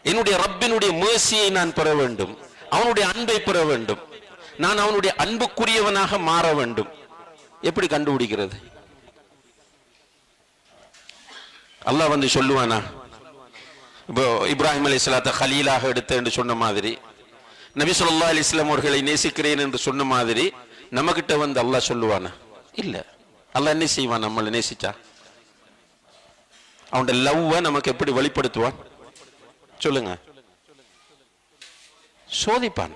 என்னுடைய ரப்பினுடைய மேர்சியை நான் பெற வேண்டும், அவனுடைய அன்பை பெற வேண்டும், நான் அவனுடைய அன்புக்குரியவனாக மாற வேண்டும். எப்படி கண்டுபிடிக்கிறது? அல்லாஹ் வந்து சொல்லுவானா? இப்போ இப்ராஹிம் அலைஹிஸ்ஸலாத்தை கலீலாக எடுத்த என்று சொன்ன மாதிரி, நபி ஸல்லல்லாஹு அலைஹி வஸல்லம் அவர்களை நேசிக்கிறேன் என்று சொன்ன மாதிரி நம்மகிட்ட வந்து அல்லாஹ் சொல்லுவானா? இல்ல. அல்லாஹ் என்ன செய்வான்? நம்மளை நேசிச்சா அவனுடைய லவ்வை நமக்கு எப்படி வெளிப்படுத்துவான் சொல்லுங்க? சோதிப்பான்.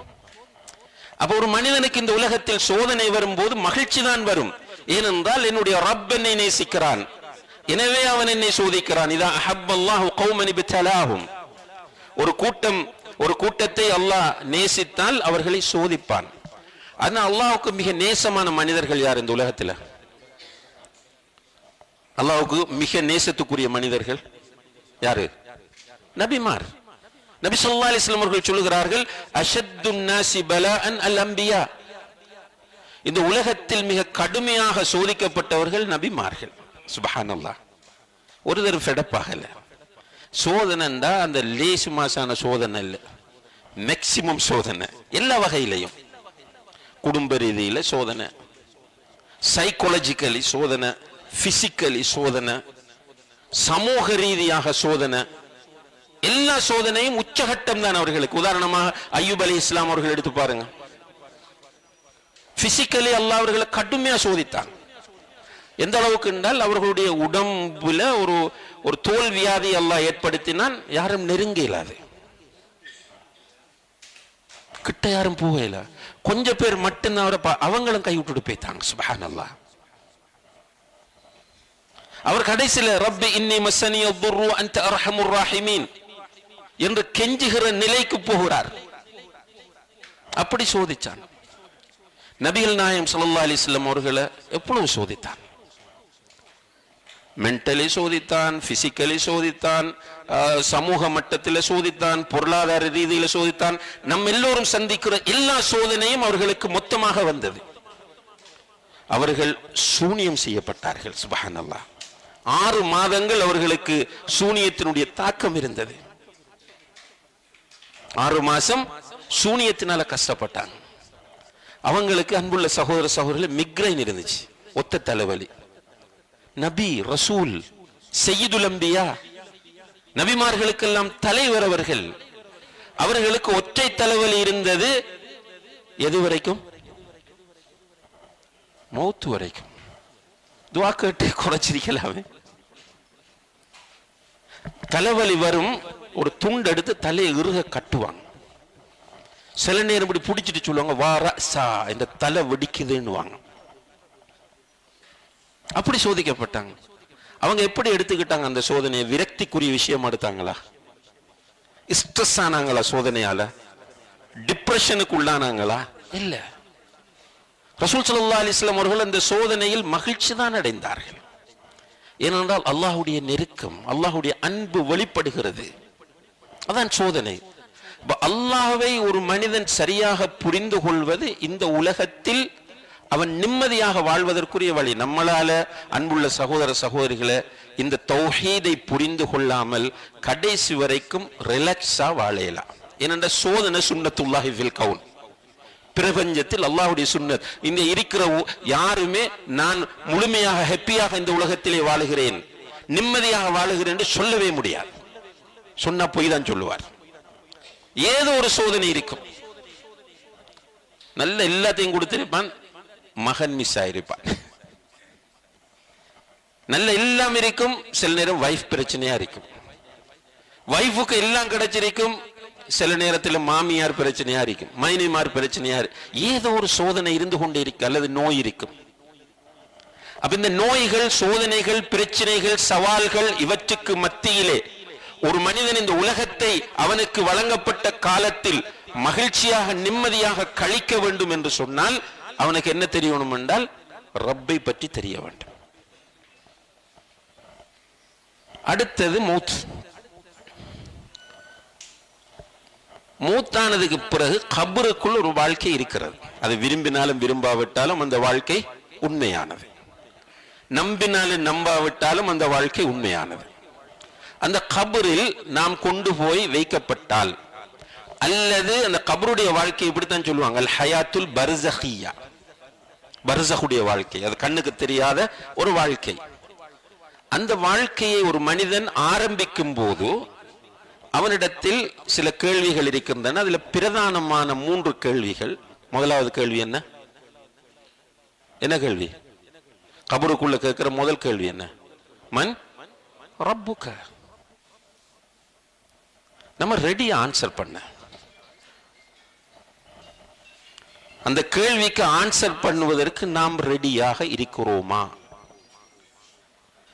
அப்ப ஒரு மனிதனுக்கு இந்த உலகத்தில் சோதனை வரும்போது மகிழ்ச்சி தான் வரும். ஏனென்றால் என்னுடைய ரப் என்னை நேசிக்கிறான், எனவே அவன் என்னை சோதிக்கிறான். இதா அஹப்பல்லாஹு கௌமன் இப்தலாஹும், ஒரு கூட்டத்தை அல்லாஹ் நேசித்தால் அவர்களை சோதிப்பான். ஆனா அல்லாஹ்வுக்கு மிக நேசமான மனிதர்கள் யார் இந்த உலகத்தில்? அல்லாஹ்வுக்கு மிக நேசத்துக்குரிய மனிதர்கள் யாரு? நபிமார். நபி ஸல்லல்லாஹு அலைஹி வஸல்லம் அவர்கள் சொல்கிறார்கள், அஷத்துன் நாஸி பலாஅன் அல் அன்பியா. இந்த உலகத்தில் மிக கடுமையாக சோதிக்கப்பட்டவர்கள் நபிமார்கள். சுப்ஹானல்லாஹ். ஒரு தடவை ஃபெடப் ஆகல. சோதனைண்டா அந்த லேசு மாசான சோதனை இல்லை, மேக்சிமம் சோதனை. எல்லா வகையிலையும், குடும்ப ரீதியில சோதனை, சைக்காலஜிக்கலி சோதனை, பிசிக்கலி சோதனை, சமூக ரீதியாக சோதனை. எல்லா சோதனையும் உச்சகட்டம் தான் அவர்களுக்கு. உதாரணமாக ஐயூப் அலைஹிஸ்ஸலாம் அவர்கள் எடுத்து பாருங்க. பிசிக்கலி அல்லாஹ் அவர்களை கடுமையா சோதித்தாங்க. எந்த அளவுக்கு என்றால் அவர்களுடைய உடம்புல ஒரு தோல் வியாதி அல்லாஹ் ஏற்படுத்தினான். யாரும் நெருங்க இயலாது, கிட்ட யாரும் போகல. கொஞ்சம் பேர் மட்டும்தான் அவரை அவங்களும் கை விட்டுட்டு போய்த்தாங்க. சுப்ஹானல்லாஹ். அவர் கடைசியில ரப்பி இன்னி மஸ்ஸனி அத்துர்ரு அன்த அர்ஹமுர் ராஹிமீன் என்று கெஞ்சுகிற நிலைக்கு போகிறார். அப்படி சோதிச்சான். நபிகள் நாயகம் ஸல்லல்லாஹு அலைஹி வஸல்லம் அவர்களை எப்பொழுது சோதித்தான்? மென்டலி சோதித்தான், பிசிக்கலி சோதித்தான், சமூக மட்டத்தில் சோதித்தான், பொருளாதார ரீதியில் சோதித்தான். நம்ம எல்லோரும் சந்திக்கிற எல்லா சோதனையும் அவர்களுக்கு மொத்தமாக வந்தது. அவர்கள் சூனியம் செய்யப்பட்டார்கள். சுப்ஹானல்லாஹ். 6 மாதங்கள் அவர்களுக்கு சூனியத்தினுடைய தாக்கம் இருந்தது. 6 மாசம் சூனியத்தினால கஷ்டப்பட்டாங்க. அவங்களுக்கு அன்புள்ள சகோதர சகோதரர்கள் மிக்ரைன் இருந்துச்சு, ஒத்த தலைவலி. நபி ரசூல் சையதுல் அம்பியா, நபிமார்களுக்கெல்லாம் தலைவர் அவர்கள். அவர்களுக்கு ஒற்றை தலைவலி இருந்தது. எது வரைக்கும்? மௌத்து வரைக்கும். துஆ கேட்டு குறைச்சிருக்கலாமே. தலைவலி வரும், ஒரு துண்டு எடுத்து தலையை இறுக கட்டுவாங்க. சில நேரம் இப்படி பிடிச்சிட்டு சொல்லுவாங்க, வா ரஸா, இந்த தலை வெடிக்குதுன்னு வாங்க. அப்படி சோதிக்கப்பட்டாங்க. அவங்க எப்படி எடுத்துக்கிட்டாங்க அந்த சோதனையை? விரக்திக்குரிய விஷயம் எடுத்தாங்களா? ஸ்ட்ரெஸ் ஆனாங்களா சோதனையால? டிப்ரெஷனுக்கு உள்ளானாங்களா? இல்ல. ரசூல் ஸல்லல்லாஹு அலைஹி வஸல்லம் அவர்கள் அந்த சோதனையில் மகிழ்ச்சி தான் அடைந்தார்கள். ஏனென்றால் அல்லாஹ்வுடைய நெருக்கம், அல்லாஹ்வுடைய அன்பு வெளிப்படுகிறது. அதான் சோதனை. அல்லாஹ்வை ஒரு மனிதன் சரியாக புரிந்து கொள்வது இந்த உலகத்தில் அவன் நிம்மதியாக வாழ்வதற்குரிய வழி. நம்மளால அன்புள்ள சகோதர சகோதரிகளை இந்த தௌஹீதை புரிந்து கொள்ளாமல் கடைசி வரைக்கும் ரிலாக்ஸா வாழலாம். ஏனென்ற சோதனை சுன்னத்துல்லாஹி ஃபில் கவுன், பிரபஞ்சத்தில் அல்லாஹ்வுடைய சுன்னத். இந்த இருக்கிற யாருமே நான் முழுமையாக ஹாப்பியாக இந்த உலகத்திலே வாழுகிறேன், நிம்மதியாக வாழுகிறேன் என்று சொல்லவே முடியாது. சொன்னா போய் தான் சொல்லுவார். ஏதோ ஒரு சோதனை இருக்கும். நல்ல எல்லாத்தையும் கொடுத்திருப்பான், மகன் மிஸ் ஆயிருப்பான். நல்ல எல்லாம் இருக்கும், சில நேரம் வைஃப் பிரச்சனையா இருக்கும். வைஃபுக்கு எல்லாம் கிடைச்சிருக்கும், சில நேரத்தில் மாமியார் பிரச்சனையா இருக்கும், மைனிமார் பிரச்சனையா இருக்கும். ஏதோ ஒரு சோதனை இருந்து கொண்டே இருக்கு, அல்லது நோய் இருக்கும். அப்ப இந்த நோய்கள், சோதனைகள், பிரச்சனைகள், சவால்கள் இவற்றுக்கு மத்தியிலே ஒரு மனிதன் இந்த உலகத்தை அவனுக்கு வழங்கப்பட்ட காலத்தில் மகிழ்ச்சியாக நிம்மதியாக கழிக்க வேண்டும் என்று சொன்னால் அவனுக்கு என்ன தெரியணும் என்றால் ரப்பை பற்றி தெரிய வேண்டும். அடுத்தது மௌத். மூத்தானதுக்கு பிறகு கபருக்குள் ஒரு வாழ்க்கை இருக்கிறது. அது விரும்பினாலும் விரும்பாவிட்டாலும் அந்த வாழ்க்கை உண்மையானது. நம்பினாலும் நம்பாவிட்டாலும் அந்த வாழ்க்கை உண்மையானது. அந்த கபரில் நாம் கொண்டு போய் வைக்கப்பட்டால், அல்லது அந்த கபருடைய வாழ்க்கை இப்படித்தான் சொல்லுவாங்க, அல் ஹயாத்துல் பர்ஸஹியா, பர்ஸஹுடைய வாழ்க்கை. அது கண்ணுக்கு தெரியாத ஒரு வாழ்க்கை. அந்த வாழ்க்கையை ஒரு மனிதன் ஆரம்பிக்கும் போது அவனிடத்தில் சில கேள்விகள் இருக்கின்றன. அதுல பிரதானமான 3 கேள்விகள். முதலாவது கேள்வி என்ன? என்ன கேள்வி? கபருக்குள்ள கேட்கிற முதல் கேள்வி என்ன? மன் ரப்புக. நம்ம ரெடி ஆன்சர் பண்ண, அந்த கேள்விக்கு ஆன்சர் பண்ணுவதற்கு நாம் ரெடியாக இருக்கிறோமா?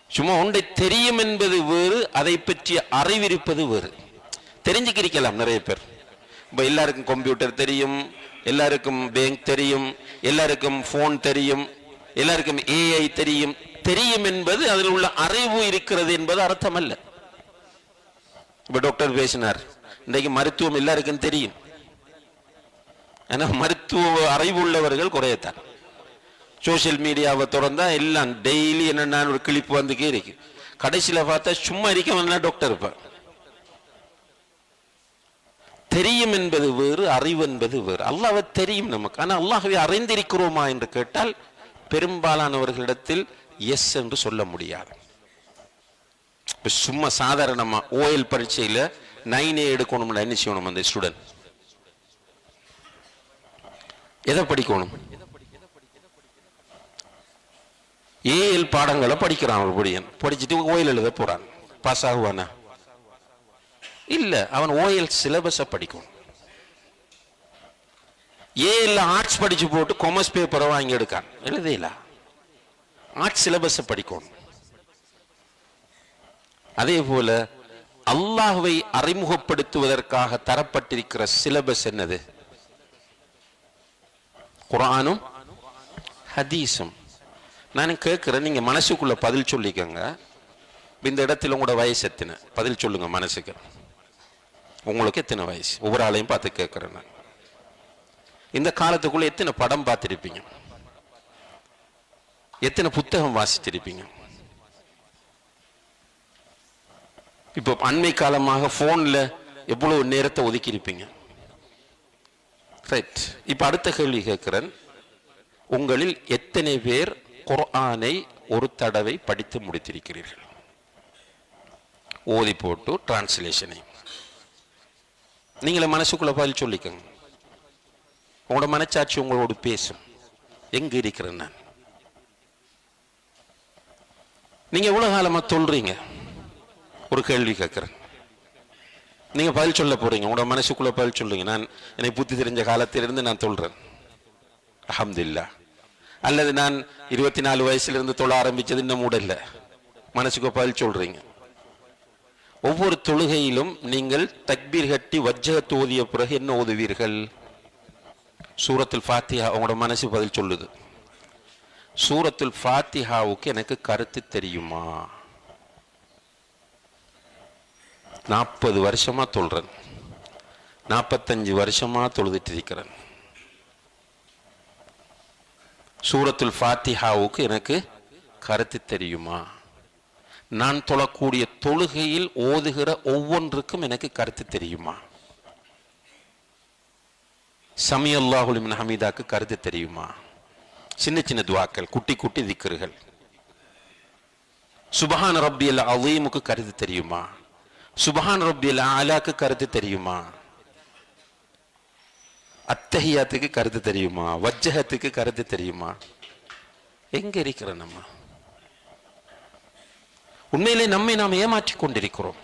சும்மா ஒன்றை தெரியும் என்பது வேறு, அதை பற்றிய அறிவிருப்பது வேறு. தெரிஞ்சுக்கிருக்கலாம் நிறைய பேர். இப்போ எல்லாருக்கும் கம்ப்யூட்டர் தெரியும், எல்லாருக்கும் பேங்க் தெரியும், எல்லாருக்கும் போன் தெரியும், எல்லாருக்கும் ஏஐ தெரியும். தெரியும் என்பது அதில் உள்ள அறிவு இருக்கிறது என்பது அர்த்தம் அல்ல. இப்ப டாக்டர் பேசினார், இன்றைக்கு மருத்துவம் எல்லாருக்கும் தெரியும். ஏன்னா மருத்துவ அறிவு உள்ளவர்கள் குறையத்தான். சோசியல் மீடியாவை திறந்தா எல்லாம் டெய்லி என்னென்ன ஒரு கிளிப்பு வந்துக்கே இருக்கு. கடைசியில் பார்த்தா சும்மா இருக்க டாக்டர் இருப்பார். தெரியும் என்பது வேறு, அறிவு என்பது வேறு. அல்லாஹ்வை தெரியும் நமக்கு, ஆனால் அல்லாஹ்வை அறிந்திருக்கிறோமா என்று கேட்டால் பெரும்பாலானவர்களிடத்தில் எஸ் என்று சொல்ல முடியாது. சும்மா சாதாரணமா ஓஎல் பரீட்சையில 9A எடுக்கணும்னா என்ன செய்யணும்? அந்த ஸ்டூடெண்ட் எதை படிக்கணும்? ஏஎல் பாடங்களை படிக்கிறான். ஒரு படியன் படிச்சுட்டு ஓஎல் எழுத போறான். பாஸ் ஆகுவானா? இல்ல, அவன் ஓஎல் சிலபஸ படிக்கணும். ஏஎல் ஆர்ட்ஸ் படிச்சு போட்டு காமர்ஸ் பேப்பரை வாங்கி எடுக்கான், எழுதல. ஆர்ட்ஸ் சிலபஸ படிக்கணும். அதே போல அல்லாஹ்வை அறிமுகப்படுத்துவதற்காக தரப்பட்டிருக்கிற சிலபஸ் என்னது? குர்ஆனும் ஹதீஸும். நான் கேட்கிறேன், நீங்க மனசுக்குள்ள பதில் சொல்லிக்கங்க. இந்த இடத்துல உங்களோட வயசு எத்தனை? பதில் சொல்லுங்க மனசுக்கு. உங்களுக்கு எத்தனை வயசு? ஒவ்வொரு ஆளையும் பார்த்து கேட்கிறேன் நான். இந்த காலத்துக்குள்ள எத்தனை படம் பார்த்திருப்பீங்க? எத்தனை புத்தகம் வாசித்திருப்பீங்க? இப்போ அண்மை காலமாக போன்ல எவ்வளவு நேரத்தை ஒதுக்கி இருப்பீங்க? ரைட். இப்ப அடுத்த கேள்வி கேட்கிறேன், உங்களில் எத்தனை பேர் குர்ஆனை ஒரு தடவை படித்து முடித்திருக்கிறீர்கள்? ஓதி போட்டு டிரான்ஸ்லேஷனை நீங்களே மனசுக்குள்ள பதில் சொல்லிக்கங்க. உங்களோட மனச்சாட்சி உங்களோடு பேசும். எங்க இருக்கிறேன் நான்? நீங்க எவ்வளவு காலமா சொல்றீங்க? ஒரு கேள்வி கேட்கிறேன், நீங்க பதில் சொல்ல போறீங்க. உங்களோட மனசுக்குள்ள பதில் சொல்லுங்க. நான் எனக்கு புத்தி தெரிஞ்ச காலத்திலிருந்து நான் சொல்றேன் அல்ஹம்துலில்லாஹ். அல்லது நான் 24 வயசுல தொழ ஆரம்பிச்சது இன்னும் மூடல்ல. மனசுக்கு பதில் சொல்றீங்க. ஒவ்வொரு தொழுகையிலும் நீங்கள் தக்பீர் கட்டி வஜ்ஜஹத் ஓதிய பிறகு என்ன ஓதுவீர்கள்? சூரத்துல் ஃபாத்திஹா. உங்களோட மனசு பதில் சொல்லுது. சூரத்துல் ஃபாத்திஹாவுக்கு எனக்கு கருத்து தெரியுமா? 40 வருஷமா தொழுறேன், 45 வருஷமா தொழுதுட்டு இருக்கிறேன். சூரத்துல் ஃபாத்திஹாவுக்கு எனக்கு கருத்து தெரியுமா? நான் தொழக்கூடிய தொழுகையில் ஓதுகிற ஒவ்வொன்றுக்கும் எனக்கு கருத்து தெரியுமா? சமி அல்லாஹு லிமன் ஹமீதாக்கு கருத்து தெரியுமா? சின்ன சின்ன துவாக்கள், குட்டி குட்டி திக்ருகள். சுப்ஹான ரப்பியல் அஸீமுக்கு கருத்து தெரியுமா? சுப்ஹான ரப்பியல் ஆலாக்கு கருத்து தெரியுமா? அத்தஹியாத்துக்கு கருத்து தெரியுமா? வஜ்ஜஹத்துக்கு கருத்து தெரியுமா? எங்க இருக்கிற நம்ம? உண்மையிலே நம்மை நாம் ஏமாற்றிக் கொண்டிருக்கிறோம்.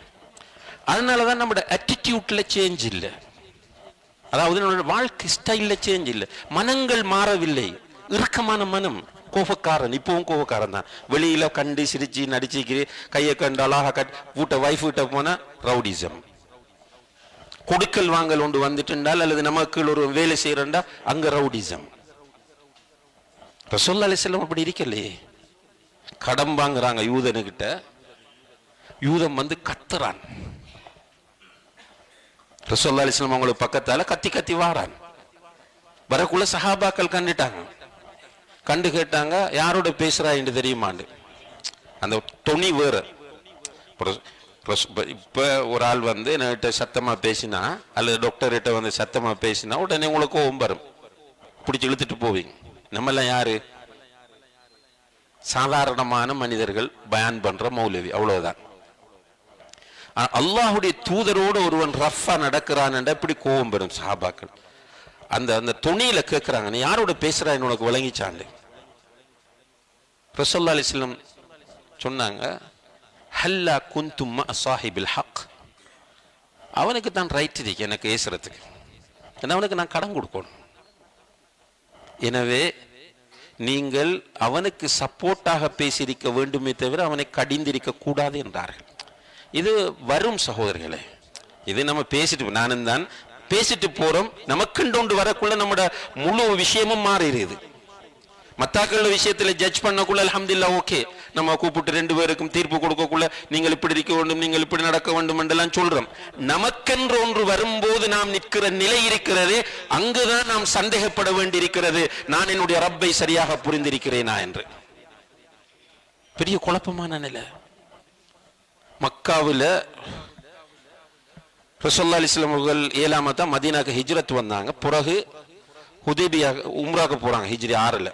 அதனாலதான் நம்மளோட ஆட்டிடியூட்ல சேஞ்ச் இல்லை. அதாவது நம்மளோட வாழ்க்கை ஸ்டைல்ல சேஞ்ச் இல்லை. மனங்கள் மாறவில்லை. இறுக்கமான மனம். கோபக்காரன், இப்பவும் கோபக்காரன் தான். வெளியில கண்டு சிரிச்சு நடிச்சுக்கிறே, கையை கண்டு அழகா வீட்டை வைஃப் வீட்டை போனா ரவுடிசம். கொடுக்கல் வாங்கல் ஒன்று வந்துட்டுண்டால் அல்லது நமக்கு ஒரு வேலை செய்யறா அங்க ரவுடிசம். ரசூலுல்லாஹி அலைஹி வஸல்லம் அப்படி இருக்கலையே. கடன் வாங்குறாங்க யூதனுக்கிட்ட. யூதன் வந்து கத்துறான். ரசூலுல்லாஹி அலைஹி வஸல்லம் அவங்களுக்கு பக்கத்தால கத்தி கத்தி வாரான். வரக்குள்ள சஹாபாக்கள் கண்டுட்டாங்க. கண்டு கேட்டாங்க, யாரோட பேசுறா என்று தெரியுமாண்டு. அந்த துணி வேற. இப்ப ஒரு ஆள் வந்து என்கிட்ட சத்தமா பேசினா அல்லது டாக்டர் கிட்ட வந்து சத்தமா பேசினா உடனே உங்களுக்கு கோபம் வரும். பிடிச்சி இழுத்துட்டு போவீங்க. நம்ம எல்லாம் யாரு? சாதாரணமான மனிதர்கள், பயான் பண்ற மௌலவி, அவ்வளவுதான். அல்லாஹுடைய தூதரோடு ஒருவன் ரஃபா நடக்கிறான் என்ற இப்படி கோபம் பெறும் சஹாபாக்கள். அந்த அந்த துணியில கேட்கிறாங்க, நீ யாரோட பேசுறான்னு உனக்கு விளங்கிச்சாண்டு. ரசூலுல்லாஹி அலைஹி வஸல்லம் சொன்னாங்க, ஹல்லா குந்தும் மஅ ஸாஹிபில் ஹக். அவனுக்கு தான் ரைட் இருக்கு எனக்கு ஏசுறதுக்கு. அவனுக்கு நான் கடன் கொடுக்கணும். எனவே நீங்கள் அவனுக்கு சப்போர்ட்டாக பேசியிருக்க வேண்டுமே தவிர அவனை கடிந்திருக்க கூடாது என்றார்கள். இது வரும் சகோதரர்களே. இது நம்ம பேசிட்டு, நானும் தான் பேசிட்டு போறோம். நமக்குண்டு வரக்குள்ள நம்மட முழு விஷயமும் மாறிடுது. மத்தாக்கள் விஷயத்துல ஜட்ஜ் பண்ணக்குள்ள அல்ஹம்துலில்லாஹ் ஓகே, நம்ம கூப்பிட்டு 2 பேருக்கும் தீர்ப்பு கொடுக்கக்குள்ள நீங்கள் இப்படி இருக்க வேண்டும், நீங்கள் இப்படி நடக்க வேண்டும் என்றெல்லாம் சொல்றோம். நமக்கென்று ஒன்று வரும்போது நாம் நிற்கிற நிலை இருக்கிறது. அங்குதான் நாம் சந்தேகப்பட வேண்டியிருக்கிறது, நான் என்னுடைய ரப்பை சரியாக புரிந்திருக்கிறேனா என்று. பெரிய குழப்பமான நிலை. மக்காவில் ரசூலுல்லாஹி அலைஹி வஸல்லம் அவர்கள் 7ஆம் தான் மதீனாக்கு ஹிஜ்ரத் வந்தாங்க. பிறகு ஹுதைபியா உம்ராக்கு போறாங்க. ஹிஜ்ரி 6ல்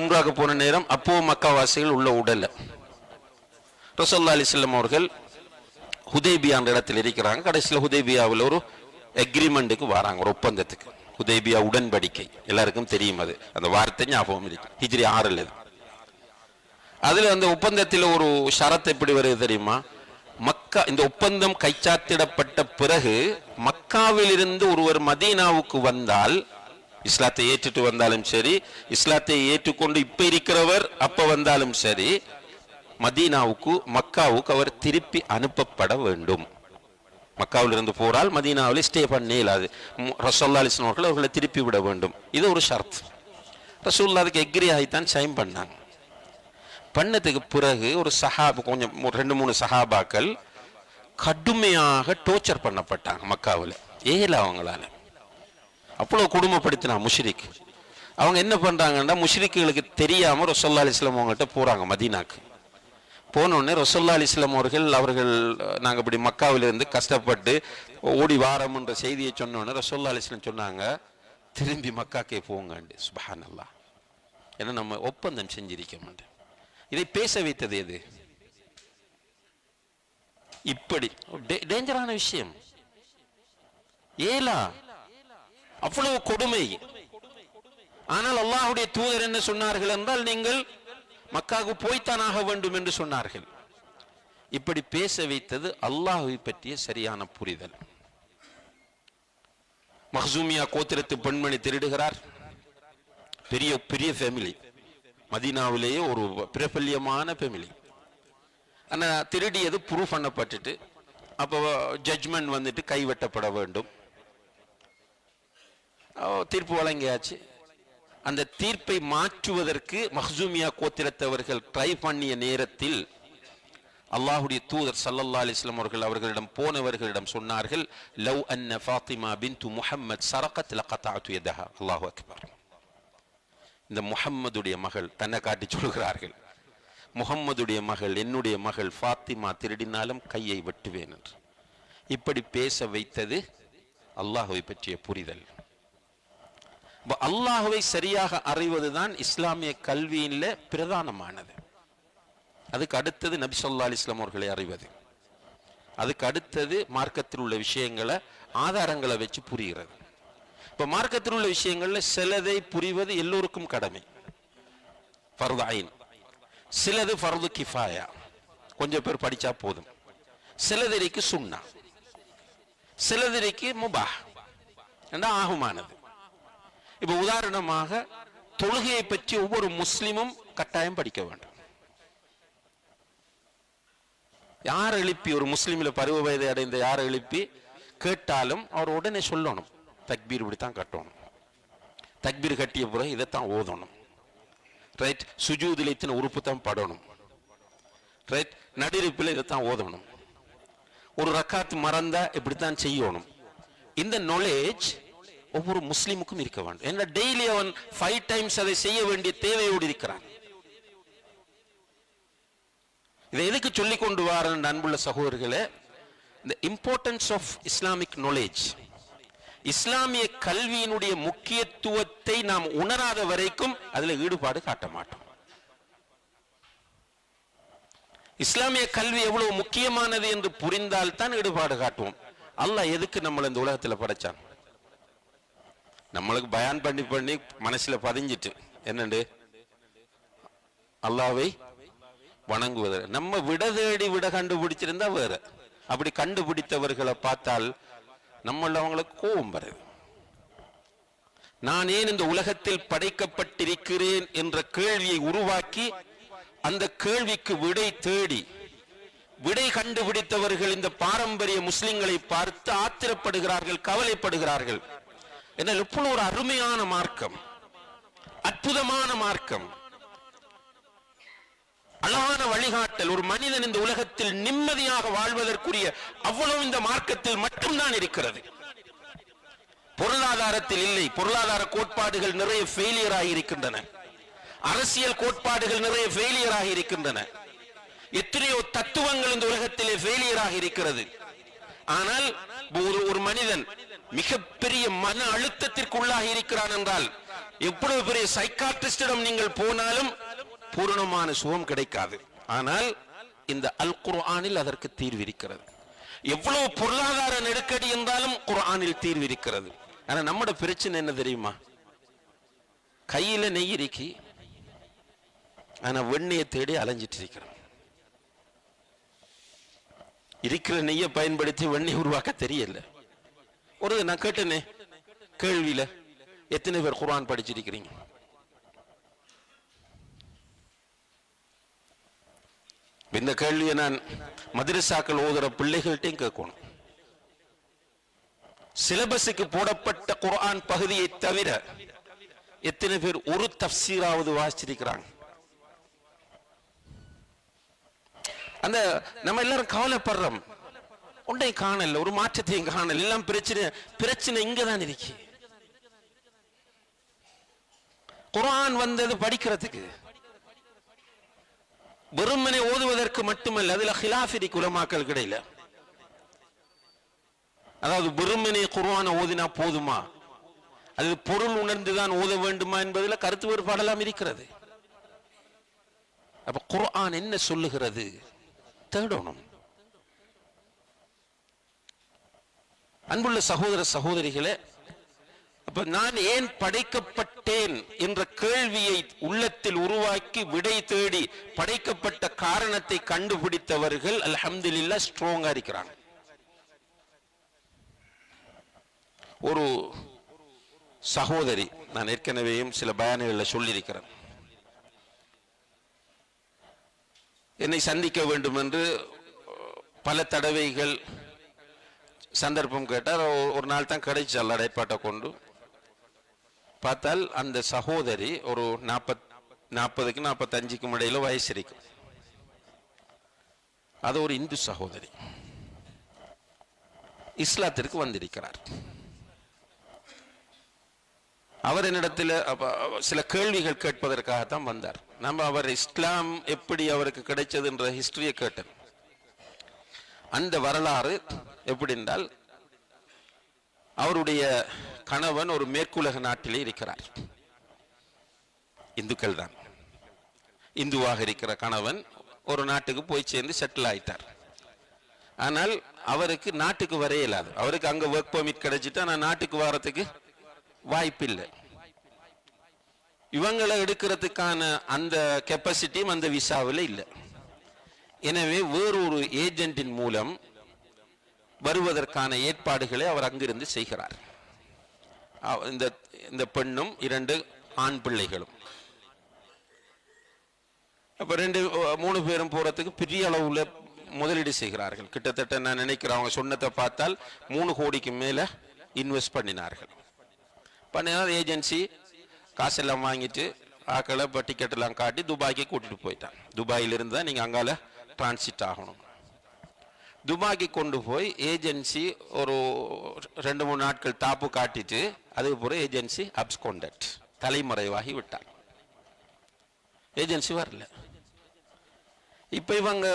உம்ராக்கு போன நேரம் அப்போ மக்காவாசிகள் உள்ள உடல்ல. ரசூலுல்லாஹி அலைஹி வஸல்லம் அவர்கள் ஹுதைபியா என்ற இடத்தில் இருக்கிறாங்க. கடைசியில் ஹுதைபியாவில் ஒரு அக்ரிமெண்ட்டுக்கு வராங்க, ஒரு ஒப்பந்தத்துக்கு. ஹுதைபியா உடன்படிக்கை எல்லாருக்கும் தெரியும், அது அந்த வார்த்தை ஞாபகம் இருக்கு. ஹிஜ்ரி 6ல் அதுல அந்த ஒப்பந்தத்தில் ஒரு ஷரத் எப்படி வருது தெரியுமா? மக்கா, இந்த ஒப்பந்தம் கைச்சாத்திடப்பட்ட பிறகு மக்காவில் இருந்து ஒருவர் மதீனாவுக்கு வந்தால், இஸ்லாத்தை ஏற்றுட்டு வந்தாலும் சரி, இஸ்லாத்தை ஏற்றுக்கொண்டு இப்ப இருக்கிறவர் அப்ப வந்தாலும் சரி, மக்காவுக்கு அவர் திருப்பி அனுப்பப்பட வேண்டும். மக்காவில் இருந்து போறால் மதீனாவில் ஸ்டே பண்ண இயலாது. ரசூலுல்லாஹி அலைஹி வஸல்லம் அவர்களை திருப்பி விட வேண்டும். இது ஒரு ஷர்த். ரசூலுல்லாஹ் அதுக்கு எக்ரி ஆகித்தான் சைன் பண்ணாங்க. பண்ணதுக்கு பிறகு ஒரு கொஞ்சம் 2-3 சஹாபாக்கள் கடுமையாக டோர்ச்சர் பண்ணப்பட்டாங்க மக்காவில். அவங்களால அவ்வளவு குடும்பப்படுத்தினா முஷ்ரிக். அவங்க என்ன பண்றாங்கன்னா, முஷ்ரிக்குகளுக்கு தெரியாம ரசூலுல்லாஹி அலைஹி வஸல்லம் அவங்கள்ட்ட போறாங்க மதீனாக்கு. போனோடனே ரசூலுல்லாஹி அலைஹி வஸல்லம் அவர்கள் நாங்கள் இப்படி மக்காவிலிருந்து கஷ்டப்பட்டு ஓடி வாரம்ன்ற செய்தியை சொன்னோன்னே ரசூலுல்லாஹி அலைஹி வஸல்லம் சொன்னாங்க, திரும்பி மக்காக்கே போங்கண்டு. சுப்ஹானல்லாஹ். ஏன்னா நம்ம ஒப்பந்தம் செஞ்சிருக்க மாட்டோம். இதை பேச வைத்தது எது? இப்படி டேஞ்சரான விஷயம். அவ்வளவு கொடுமை. ஆனால் அல்லாஹ்வுடைய தூதர் என்ன சொன்னார்கள் என்றால், நீங்கள் மக்காவுக்கு போய்த்தான் ஆக வேண்டும் என்று சொன்னார்கள். இப்படி பேச வைத்தது அல்லாஹ்வை பற்றிய சரியான புரிதல். மக்சூமியா கோத்திரத்து பெண்மணி திருடுகிறார். பெரிய பெரிய ஃபேமிலி, மதீனாவிலேயே ஒரு பிரபல்யமான ஃபேமிலி. ஆனால் திருடியது ப்ரூஃப் பண்ணப்பட்டுட்டு அப்போ ஜட்ஜ்மெண்ட் வந்துட்டு கைவெட்டப்பட வேண்டும். தீர்ப்பு வழங்கியாச்சு. அந்த தீர்ப்பை மாற்றுவதற்கு மக்சூமியா கோத்திரத்தவர்கள் ட்ரை பண்ணிய நேரத்தில் அல்லாஹ்வுடைய தூதர் ஸல்லல்லாஹு அலைஹி வஸல்லம் அவர்களிடம் போனவர்களிடம் சொன்னார்கள், லவ் அன்ன ஃபாத்திமா பின்து முஹம்மத் சரகத் லகதஅது யதஹா. அல்லாஹு அக்பர். இந்த முஹம்மதுடைய மகள், தன்னை காட்டி சொல்கிறார்கள், முஹம்மதுடைய மகள், என்னுடைய மகள் ஃபாத்திமா திருடினாலும் கையை வெட்டுவேன் என்று. இப்படி பேச வைத்தது அல்லாஹ்வை பற்றிய புரிதல். அல்லாஹ்வை சரியாக அறிவதுதான் இஸ்லாமிய கல்வியில பிரதானமானது. அதுக்கு அடுத்தது நபி ஸல்லல்லாஹு அலைஹி வஸல்லம் அவர்களை அறிவது. அதுக்கு அடுத்தது மார்க்கத்தில் உள்ள விஷயங்களை ஆதாரங்களை வச்சு புரிகிறது. இப்ப மார்க்கத்தில் உள்ள விஷயங்கள்ல சிலதை புரிவது எல்லோருக்கும் கடமை, ஃபர்து ஐன். சிலது ஃபர்து கிஃபாயா, கொஞ்சம் பேர் படிச்சா போதும். சிலதிற்கு சுன்னா, சிலதிற்கு முபாஹ், ஆகுமானது. இப்ப உதாரணமாக தொழுகையை பற்றி ஒவ்வொரு முஸ்லிமும் கட்டாயம் படிக்க வேண்டும். யார் எழுப்பி, ஒரு முஸ்லிமில் பருவ வயதை அடைந்த யார் எழுப்பி கேட்டாலும் அவர் உடனே சொல்லணும், தக்பீர் இப்படித்தான் கட்டணும், தக்பீர் கட்டிய பிறகு இதைத்தான் ஓதணும், ரைட், சுஜூதில் இத்தனை உறுப்பு தான் படணும், ரைட், நடிருப்பில் இதைத்தான் ஓதணும், ஒரு ரக்காத்து மறந்தா இப்படித்தான் செய்யணும். இந்த நாலேஜ் ஒவ்வொரு முஸ்லிமுக்கும் இருக்க வேண்டும். ஏன்னா டெய்லி அவன் 5 டைம்ஸ் அதை செய்ய வேண்டிய தேவையோடு இருக்கிறான். இதை எதுக்கு சொல்லிக் கொண்டு வர அன்புள்ள சகோதரர்களே, the importance of Islamic knowledge, இஸ்லாமிய கல்வியினுடைய முக்கியத்துவத்தை நாம் உணராத வரைக்கும் அதுல ஈடுபாடு காட்ட மாட்டோம். இஸ்லாமிய கல்வி எவ்வளவு முக்கியமானது என்று புரிந்தால் தான் ஈடுபாடு காட்டுவோம். அல்லாஹ் எதுக்கு நம்மளை இந்த உலகத்துல படைச்சான்? நம்மளுக்கு பயான் பண்ணி பண்ணி மனசுல பதிஞ்சிட்டு என்னண்டு அல்லாஹ்வை வணங்குவது. நம்ம விட தேடி விட கண்டுபிடிச்சிருந்தா வேற. அப்படி கண்டுபிடித்தவர்களை பார்த்தால் நம்மள அவங்களுக்கு கோபம் வருது. நான் ஏன் இந்த உலகத்தில் படைக்கப்பட்டிருக்கிறேன் என்ற கேள்வியை உருவாக்கி அந்த கேள்விக்கு விடை தேடி விடை கண்டுபிடித்தவர்கள் இந்த பாரம்பரிய முஸ்லிம்களை பார்த்து ஆத்திரப்படுகிறார்கள், கவலைப்படுகிறார்கள். என்ன எவ்வளவு ஒரு அருமையான மார்க்கம், அற்புதமான மார்க்கம், அழகான வழிகாட்டல். ஒரு மனிதன் இந்த உலகத்தில் நிம்மதியாக வாழ்வதற்குரிய அவ்வளவு இந்த மார்க்கத்தில் மட்டும்தான் இருக்கிறது. பொருளாதாரத்தில் இல்லை. பொருளாதார கோட்பாடுகள் நிறைய ஃபெயிலியர் ஆகி இருக்கின்றன. அரசியல் கோட்பாடுகள் நிறைய ஃபெயிலியர் ஆகி இருக்கின்றன. எத்தனையோ தத்துவங்கள் இந்த உலகத்திலே ஃபெயிலியராக இருக்கிறது. ஆனால் ஒரு மனிதன் மிகப்பெரிய மன அழுத்தத்திற்கு உள்ளாகி இருக்கிறான் என்றால், எவ்வளவு பெரிய சைக்காட்ரிஸ்டிடம் நீங்கள் போனாலும் பூரணமான சுகம் கிடைக்காது. ஆனால் இந்த அல் குர்ஆனில் அதற்கு தீர்வு இருக்கிறது. எவ்வளவு பொருளாதார நெருக்கடி என்றாலும் குர்ஆனில் தீர்வு இருக்கிறது. ஆனா நம்மட பிரச்சனை என்ன தெரியுமா? கையில நெய் இருக்கி, ஆனா வெண்ணையை தேடி அலைஞ்சிட்டு இருக்கிறோம். இருக்கிற நெய்யை பயன்படுத்தி வெண்ணெய் உருவாக்க தெரியல. ஒரு நான் கேட்டேனே கேள்வியில, எத்தனை பேர் குர்ஆன் படிச்சிருக்கிறீங்க? இந்த கேள்வியை நான் மதரசாக்கள் ஓதுற பிள்ளைகள்கிட்டையும் கேட்கணும். சிலபஸுக்கு போடப்பட்ட குர்ஆன் பகுதியை தவிர எத்தனை பேர் ஒரு தஃப்சீராவது வாசிச்சிருக்கிறாங்க? அந்த நம்ம எல்லாரும் கவலைப்படுறோம், ஒன்றை காணல, ஒரு மாற்றத்தையும் காணல, எல்லாம் பிரச்சனை இங்கதான் இருக்கு. குர்ஆன் வந்தது படிக்கிறதுக்கு, வெறுமனை ஓதுவதற்கு மட்டுமல்ல. அதுல ஹிலாஃப் இருக்கு உலமாக்கள் கிடையில. அதாவது வெறுமனை குர்ஆனை ஓதினா போதுமா, அது பொருள் உணர்ந்துதான் ஓத வேண்டுமா என்பதில் கருத்து வேறுபாடெல்லாம் இருக்கிறது. அப்ப குர்ஆன் என்ன சொல்லுகிறது தேடணும். அன்புள்ள சகோதர சகோதரிகளே, அப்ப நான் ஏன் படைக்கப்பட்டேன் என்ற கேள்வியை உள்ளத்தில் உருவாக்கி விடை தேடி படைக்கப்பட்ட காரணத்தை கண்டுபிடித்தவர்கள் அல்ஹம்துலில்லாஹ் ஸ்ட்ராங்கா இருக்கிறாங்க. ஒரு சகோதரி, நான் ஏற்கனவேயும் சில பயான்களில் சொல்லியிருக்கிறேன், என்னை சந்திக்க வேண்டும் என்று பல தடவைகள் சந்தர்ப்பம் கேட்டார். ஒரு நாள் தான் கிடைச்சால் அடைப்பாட்டை கொண்டு பார்த்தால் அந்த சகோதரி ஒரு 40க்கும் 45க்கும் இடையில வயசு இருக்கு. அது ஒரு இந்து சகோதரி, இஸ்லாத்திற்கு வந்திருக்கிறார். அவர் என்னிடத்தில் சில கேள்விகள் கேட்பதற்காகத்தான் வந்தார். நம்ம அவர் இஸ்லாம் எப்படி அவருக்கு கிடைச்சது என்ற ஹிஸ்டரியை கேட்டேன். அந்த வரலாறு எப்படி என்றால், அவருடைய கணவன் ஒரு மேற்குலக நாட்டிலே இருக்கிறார், இந்துக்கள் தான். இந்துவாக இருக்கிற கணவன் ஒரு நாட்டுக்கு போய் சேர்ந்து செட்டில் ஆயிட்டார். ஆனால் அவருக்கு நாட்டுக்கு வர இயலாது. அவருக்கு அங்க ஒர்க் பெர்மிட் கிடைச்சிட்டு, ஆனால் நாட்டுக்கு வரத்துக்கு வாய்ப்பில்லை. இவங்களை எடுக்கிறதுக்கான அந்த கெப்பாசிட்டியும் அந்த விசாவில் இல்லை. எனவே வேறொரு ஏஜென்டின் மூலம் வருவதற்கான ஏற்பாடுகளை அவர் அங்கிருந்து செய்கிறார். இந்த பெண்ணும் 2 ஆண் பிள்ளைகளும். அப்ப 2-3 பேரும் போறதுக்கு பெரிய அளவுல முதலீடு செய்கிறார்கள். கிட்டத்தட்ட நான் நினைக்கிறேன், அவங்க சொன்னதை பார்த்தால் 3 கோடிக்கு மேல இன்வெஸ்ட் பண்ணினார்கள். பண்ணினால் ஏஜென்சி காசெல்லாம் வாங்கிட்டு ஆக்களை இப்போ டிக்கெட் எல்லாம் காட்டி துபாய்க்கு கூட்டிட்டு போயிட்டான். துபாயிலிருந்து தான் நீங்க அங்கால டிரான்சிட் ஆகணும். துபாய்க்கு கொண்டு போய் ஏஜென்சி ஒரு 2-3 நாட்கள் தாப்பு காட்டிட்டு அதுக்கப்புறம் ஏஜென்சி அப்ஸ்கொண்டட், தலைமறைவாகி விட்டார். ஏஜென்சி வரல. இப்ப இவங்க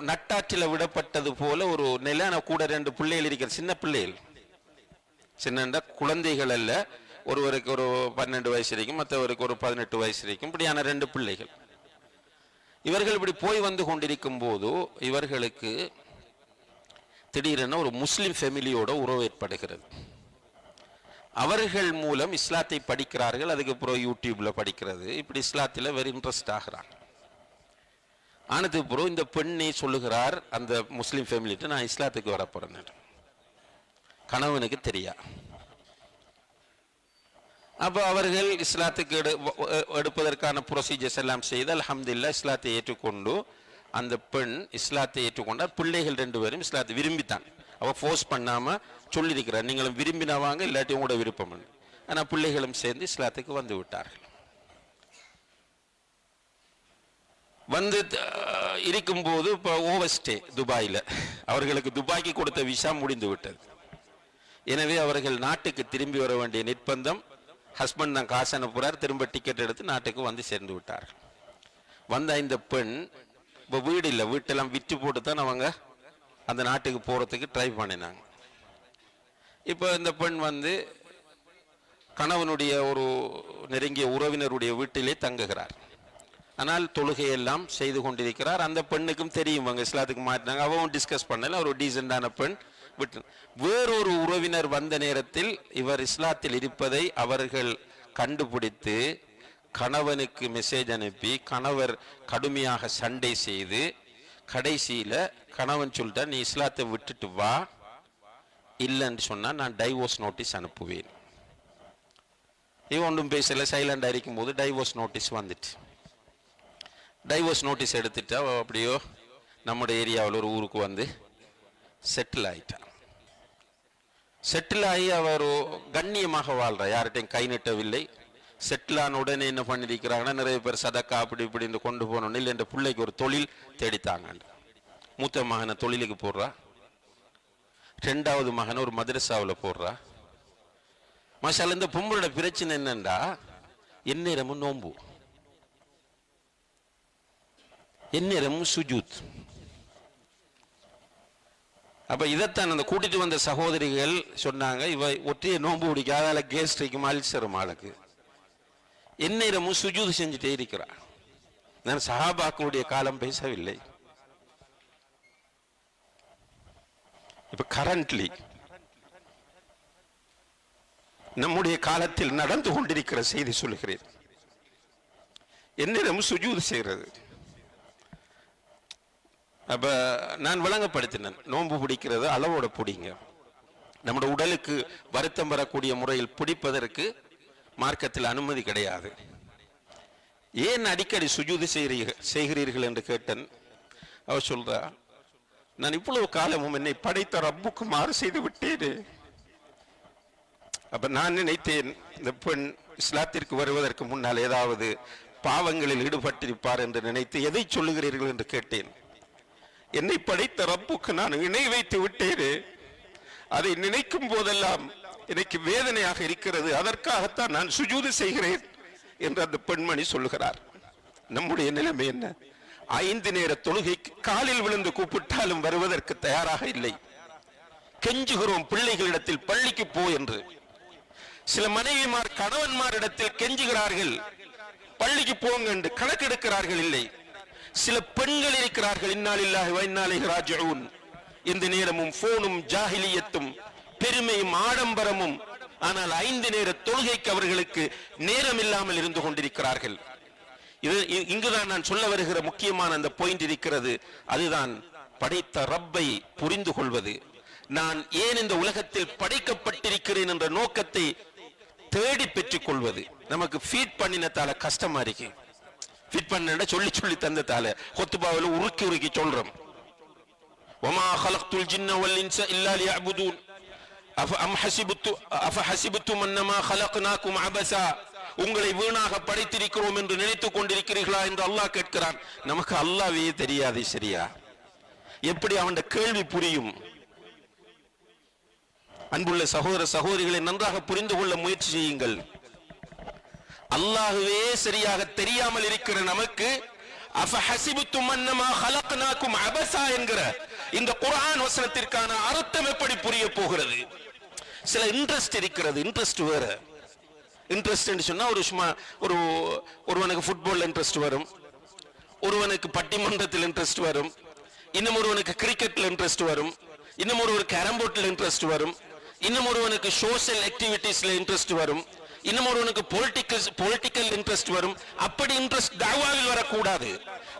நட்டாற்றில் விடப்பட்டது போல ஒரு நிலை. கூட 2 பிள்ளைகள் இருக்கிற, சின்ன பிள்ளைகள், சின்ன குழந்தைகள் அல்ல. ஒருவருக்கு ஒரு 12 வயசு இருக்கும், மற்றவருக்கு ஒரு 18 வயசு இருக்கும். இப்படியான 2 பிள்ளைகள். இவர்கள் இப்படி போய் வந்து கொண்டிருக்கும் போது இவர்களுக்கு திடீரென ஒரு முஸ்லிம் ஃபேமிலியோட உறவு ஏற்படுகிறது. அவர்கள் மூலம் இஸ்லாத்தை படிக்கிறார்கள். அதுக்கப்புறம் யூடியூப்ல படிக்கிறது, இப்படி இஸ்லாத்தில் வெரி இன்ட்ரெஸ்ட் ஆகிறாங்க. ஆனதுக்கு அப்புறம் இந்த பெண்ணை சொல்லுகிறார் அந்த முஸ்லிம் ஃபேமிலிட்டு, நான் இஸ்லாத்துக்கு வரப்போறேன். கணவனுக்கு தெரியா. அப்போ அவர்கள் இஸ்லாத்துக்கு எடுப்பதற்கான ப்ரொசீஜர்ஸ் எல்லாம் செய்து அல்ஹம்துலில்லாஹ் இஸ்லாத்தை ஏற்றுக்கொண்டு, அந்த பெண் இஸ்லாத்தை ஏற்றுக்கொண்டார். பிள்ளைகள் 2 பேரும் இஸ்லாத்தை விரும்பித்தான். அவ ஃபோர்ஸ் பண்ணாம சொல்லியிருக்கிறார், நீங்களும் விரும்பினா வாங்க, இல்லாட்டி உங்களோட விருப்பம். ஆனால் பிள்ளைகளும் சேர்ந்து இஸ்லாத்துக்கு வந்து விட்டார்கள். வந்து இருக்கும்போது இப்போ ஓவர்ஸ்டே துபாயில், அவர்களுக்கு துபாய்க்கு கொடுத்த விசா முடிந்து விட்டது. எனவே அவர்கள் நாட்டுக்கு திரும்பி வர வேண்டிய நிர்பந்தம். ஹஸ்பண்ட் தான் காசு அனுப்புறார், திரும்ப டிக்கெட் எடுத்து நாட்டுக்கு வந்து சேர்ந்து விட்டார்கள். வந்த இந்த பெண் இப்போ வீடு இல்லை, வீட்டெல்லாம் விற்று போட்டு தான் அவங்க அந்த நாட்டுக்கு போகிறதுக்கு ட்ரை பண்ணினாங்க. இப்போ இந்த பெண் வந்து கணவனுடைய ஒரு நெருங்கிய உறவினருடைய வீட்டிலே தங்குகிறார். ஆனால் தொழுகையெல்லாம் செய்து கொண்டிருக்கிறார். அந்த பெண்ணுக்கும் தெரியும் அவங்க இஸ்லாத்துக்கு மாற்றினாங்க. அவன் டிஸ்கஸ் பண்ணல, ஒரு டீசெண்டான பெண் விட்டு. வேறொரு உறவினர் வந்த நேரத்தில் இவர் இஸ்லாத்தில் இருப்பதை அவர்கள் கண்டுபிடித்து கணவனுக்கு மெசேஜ் அனுப்பி கணவர் கடுமையாக சண்டை செய்து கடைசியில் கணவன் சொல்லிட்டா, நீ இஸ்லாத்தை விட்டுட்டு வா, இல்லைன்னு சொன்னால் நான் டைவோர்ஸ் நோட்டீஸ் அனுப்புவேன். இவன் ஒன்றும் பேசல, சைலண்டாக இருக்கும்போது டைவோர்ஸ் நோட்டீஸ் வந்துட்டு. டைவோர்ஸ் நோட்டீஸ் எடுத்துட்டா அப்படியோ நம்முடைய ஏரியாவில் ஒரு ஊருக்கு வந்து செட்டில் ஆயிட்டான். செட்டில் ஆகி அவர் கண்ணியமாக வாழ்கிறார், யார்கிட்டையும் கை நீட்டவில்லை. செட்டில் ஆன உடனே என்ன பண்ணியிருக்கிறாங்கன்னா, நிறைய பேர் சதக்கா அப்படி இப்படின்னு கொண்டு போனோன்னு இல்லை, என்ற பிள்ளைக்கு ஒரு தொழில் தேடித்தாங்க. மூத்த மகனை தொழிலுக்கு போடுறா, 2வது மகனை ஒரு மதரசாவில் போடுறா. மாஷால இந்த பொம்பளோட பிரச்சனை என்னண்டா, எந்நேரமும் நோம்பு, எந்நேரமும் சுஜூத். அப்ப இதைத்தான் அந்த கூட்டிட்டு வந்த சகோதரிகள் சொன்னாங்க, இவ ஒற்றைய நோம்பு பிடிக்காத கேஸ்ட்ரிக்கும் அல்சரும் ஆளுக்கு எந்நேரமும் சுஜூத் செஞ்சுட்டே இருக்கிறார். நான் சஹாபாக்களுடைய காலம் பேசவில்லை. இப்ப கரண்ட்லி நம்முடைய காலத்தில் நடந்து கொண்டிருக்கிற செய்தி சொல்லுகிறேன். எந்நேரமும் சுஜூத் செய்கிறது. அப்ப நான் விளங்கப்படுத்தினேன், நோன்பு பிடிக்கிறது அளவோட பிடிங்க. நம்முடைய உடலுக்கு வருத்தம் வரக்கூடிய முறையில் பிடிப்பதற்கு மார்க்கத்தில் அனுமதி கிடையாது. ஏன் அடிக்கடி சுஜூது செய்கிறீர்கள் என்று கேட்டேன். அவர் சொல்றா, நான் இவ்வளவு காலமும் என்னை படைத்த ரப்புக்கு மாறு செய்து விட்டேன். அப்ப நான் நினைத்தேன், இந்த பெண் இஸ்லாத்திற்கு வருவதற்கு முன்னால் ஏதாவது பாவங்களில் ஈடுபட்டிருப்பார் என்று நினைத்து, எதை சொல்லுகிறீர்கள் என்று கேட்டேன். என்னை படைத்த ரப்புக்கு நான் இணை வைத்து விட்டேன், அதை நினைக்கும் போதெல்லாம் எனக்கு வேதனையாக இருக்கிறது, அதற்காகத்தான் நான் சுஜூது செய்கிறேன் என்று அந்த பெண்மணி சொல்லுகிறார். நம்முடைய நிலைமை என்ன? 5 நேர தொழுகைக்கு காலில் விழுந்து கூப்பிட்டாலும் வருவதற்கு தயாராக இல்லை. கெஞ்சுகிறோம் பிள்ளைகளிடத்தில் பள்ளிக்கு போ என்று. சில மனைவிமார் கணவன்மாரிடத்தில் கெஞ்சுகிறார்கள், பள்ளிக்கு போங்க என்று கணக்கெடுக்கிறார்கள் இல்லை. சில பெண்கள் இருக்கிறார்கள், இன்னாலில்லாஹி வ இன்னா இலைஹி ராஜிஊன், இந்த நேரமும் போனும் ஜாஹிலியத்தும் பெருமையும் ஆடம்பரமும், ஆனால் 5 நேர தொழுகைக்கு அவர்களுக்கு நேரம் இல்லாமல் இருந்து கொண்டிருக்கிறார்கள். இங்குதான் நான் சொல்ல வருகிற முக்கியமான அந்த பாயிண்ட் இருக்கிறது. அதுதான் படைத்த ரப்பை புரிந்து கொள்வது. நான் ஏன் இந்த உலகத்தில் படைக்கப்பட்டிருக்கிறேன் என்ற நோக்கத்தை தேடி பெற்றுக் கொள்வது. நமக்கு ஃபீட் பண்ணினதால கஷ்டமா இருக்கு. ஃபீட் பண்ண சொல்லி சொல்லி தந்ததால ஹுத்பாவில் உருக்கி உருக்கி சொல்றோம். வமா خلقtul jinna wal insa illa liya'budun அஃபஹஸிபத்தும் அன்னமா خلقناكم عبثا, உங்களை வீணாக படைத்திருக்கிறோம் என்று நினைத்துக் கொண்டிருக்கிறீர்களா என்று அல்லாஹ் கேட்கிறான். நமக்கு அல்லாஹ்வே தெரியாது. சரியா? எப்படி அவன் கேள்வி புரியும்? அன்புள்ள சகோதர சகோதரிகளை நன்றாக புரிந்து கொள்ள முயற்சி செய்யுங்கள். அல்லாஹ்வே சரியாக தெரியாமல் இருக்கிற நமக்கு அஃபஹஸிபத்தும் அன்னமா خلقناكم عبثا என்கிற இந்த குர்ஆன் வசனத்திற்கான அர்த்தம் எப்படி புரிய போகிறது? சில இன்ட்ரெஸ்ட் இருக்கிறது. இன்ட்ரெஸ்ட் வேற. இன்ட்ரெஸ்ட் சொன்னா ஒருவனுக்கு ஃபுட்பால் இன்ட்ரெஸ்ட் வரும், ஒருவனுக்கு பட்டிமன்றத்தில் இன்ட்ரெஸ்ட் வரும், இன்னும் ஒருவனுக்கு கிரிக்கெட்ல இன்ட்ரெஸ்ட் வரும், இன்னும் ஒருவருக்கு கேரம் போர்ட்ல இன்ட்ரெஸ்ட் வரும், இன்னும் ஒருவனுக்கு சோஷியல் ஆக்டிவிட்டீஸ்ல இன்ட்ரெஸ்ட் வரும், இன்னும் ஒருவனுக்கு பொலிட்டிக்கல் இன்ட்ரெஸ்ட் வரும். அப்படி இன்ட்ரெஸ்ட் தஅவாவில் வரக்கூடாது.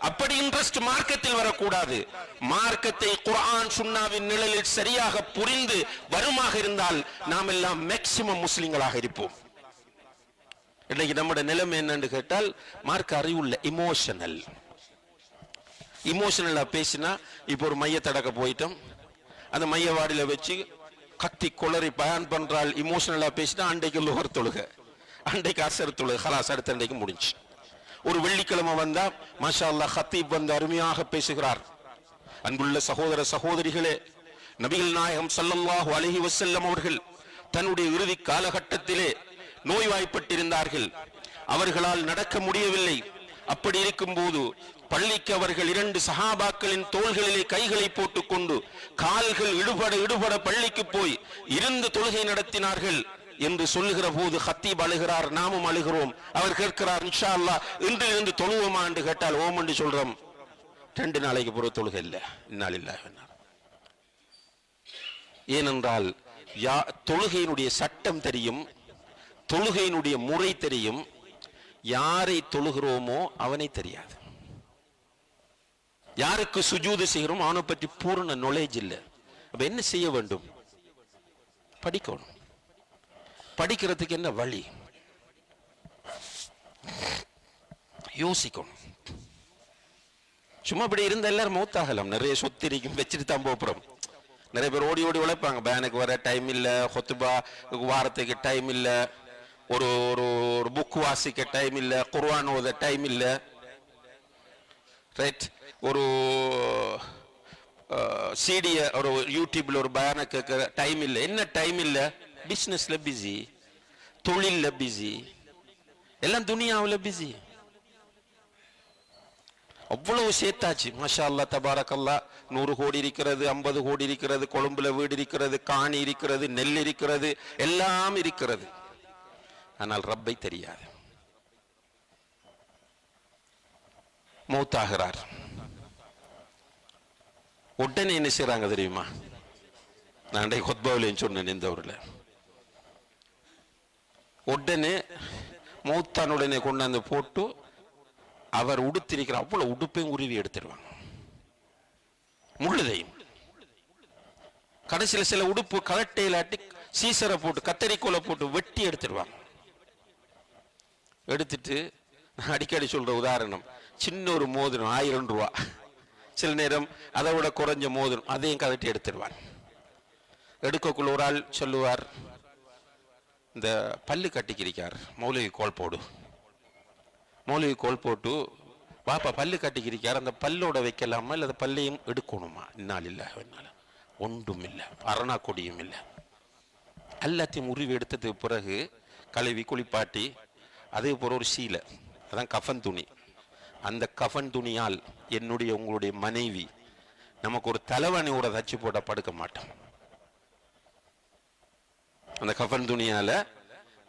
அப்படி இன்ட்ரெஸ்ட் மார்க்கத்தில் வரக்கூடாது. மார்க்கத்தை குர்ஆன் சுன்னாவின் நிழலில் சரியாக புரிந்து வருமாக இருந்தால் நாம் எல்லாம் மேக்சிமம் முஸ்லிம்களாக இருப்போம். இன்னைக்கு நம்முடைய நிலைமை என்னன்னு கேட்டால், மார்க்க அறிவுள்ள இமோஷனலா பேசினா, இப்போ ஒரு மையத்தடக்க போயிட்டோம், அந்த மையவாடியில வச்சு கத்தி கொளறி பயன் பண்றால், இமோஷனலா பேசினா அன்றைக்கு லுஹர் தொழுக, அன்றைக்கு அசர் தொழுக, ஹலாஸ் அடுத்த அன்றைக்கு முடிஞ்சு. ஒரு வெள்ளிக்கிழமை வந்தா மாஷா அல்லாஹ் ஹத்தீப் வந்து அருமையாக பேசுகிறார். அன்புள்ள சகோதர சகோதரிகளே, நபிகள் நாயகம் ஸல்லல்லாஹு அலைஹி வஸல்லம் அவர்கள் தன்னுடைய இறுதி காலகட்டத்திலே நோய்வாய்ப்பட்டிருந்தார்கள். அவர்களால் நடக்க முடியவில்லை. அப்படி இருக்கும் போது பள்ளிக்கு அவர்கள் 2 சஹாபாக்களின் தோள்களிலே கைகளை போட்டுக்கொண்டு கால்கள் இடுபட பள்ளிக்கு போய் இருந்து தொழுகை நடத்தினார்கள் என்று சொல்லுகிற போது ஹத்தீப் அழுகிறார், நாமும் அழுகிறோம். அவர் கேட்கிறார், இன்ஷா அல்லாஹ் இன்று தொழுவோமா என்று கேட்டால் ஓம் என்று சொல்றோம். 2 நாளைக்கு பிறகு தொழுகை இல்லை. இன்னாலில்லாஹி வ இன்னா. ஏனென்றால் தொழுகையினுடைய சட்டம் தெரியும், தொழுகையினுடைய முறை தெரியும். யாரை தொழுகிறோமோ அவனை தெரியாது. யாருக்கு சுஜூது செய்கிறோம் அவனை பற்றி பூர்ண நாலேஜ் இல்லை. அப்ப என்ன செய்ய வேண்டும்? படிக்கணும். படிக்கிறதுக்கு என்ன வழி? யோசிக்கணும். சும்மா இப்படி இருந்த எல்லாரும் மௌத்தாகலாம். நிறைய சொத்து இருக்கும், வச்சுட்டு தான் போறோம். நிறைய பேர் ஓடி ஓடி உழைப்பாங்க. பேனுக்கு வர டைம் இல்லை, ஹொத்துபா வாரத்துக்கு டைம் இல்லை, ஒரு ஒரு புக் வாசிக்க டைம் இல்லை, குர்ஆன் ஓத டைம் இல்லை, ரைட்? ஒரு சிடிய ஒரு யூடியூப்ல ஒரு பயானை கேட்க டைம் இல்லை. என்ன டைம் இல்லை? பிசினஸ்ல பிஸி, தொழில்ல பிஸி, எல்லாம் துனியாவில் பிஸி. அவ்வளவு சேர்த்தாச்சு. மாஷா அல்லா தபாரக்கல்லா. 100 கோடி இருக்கிறது, 50 கோடி இருக்கிறது, கொழும்புல வீடு இருக்கிறது, காணி இருக்கிறது, நெல் இருக்கிறது, எல்லாம் இருக்கிறது. ஆனால் ரப்பை தெரியாது. மௌத்தாகிறார். உடனே என்ன செய்றாங்க தெரியுமா? நான் ஹுத்பாவிலையும் சொன்னேன் இந்த ஊர்ல. உடனே மௌத்தான உடனே கொண்டாந்து போட்டு அவர் உடுத்திருக்கிற அவ்வளவு உடுப்பையும் உருவி எடுத்துடுவாங்க, முழுதையும். கடைசியில் சில உடுப்பு கலட்டையிலாட்டி சீசரை போட்டு கத்தரிக்கோலை போட்டு வெட்டி எடுத்துடுவாங்க. எடுத்துட்டு அடிக்கடி சொல்ற உதாரணம், சின்ன ஒரு மோதிரம் 1000 ரூபா, சில நேரம் அதை விட குறைஞ்ச மோதிரம், அதையும் கலட்டி எடுத்துடுவார். எடுக்கக்குள்ள ஒரு ஆள் சொல்லுவார், இந்த பல்லு கட்டிக்கிறிக்கார், மௌலவி கோல் போடு. மௌலவி கோல் போட்டு, பாப்பா பல்லு கட்டிக்கிறிக்கார், அந்த பல்லோட வைக்கலாமா இல்லை அந்த பல்லையும் எடுக்கணுமா? இன்னால் இல்லை, ஒன்றும் இல்லை, அரணா கொடியும் இல்லை. எல்லாத்தையும் உருவி எடுத்ததுக்கு பிறகு கழுவி குளிப்பாட்டி, அதே போற ஒரு சீலை, அதான் கஃன் துணி. அந்த கஃன் துணியால் என்னுடைய உங்களுடைய மனைவி நமக்கு ஒரு தலைவணி கூட தச்சு போட்ட படுக்க மாட்டோம். அந்த கஃன் துணியால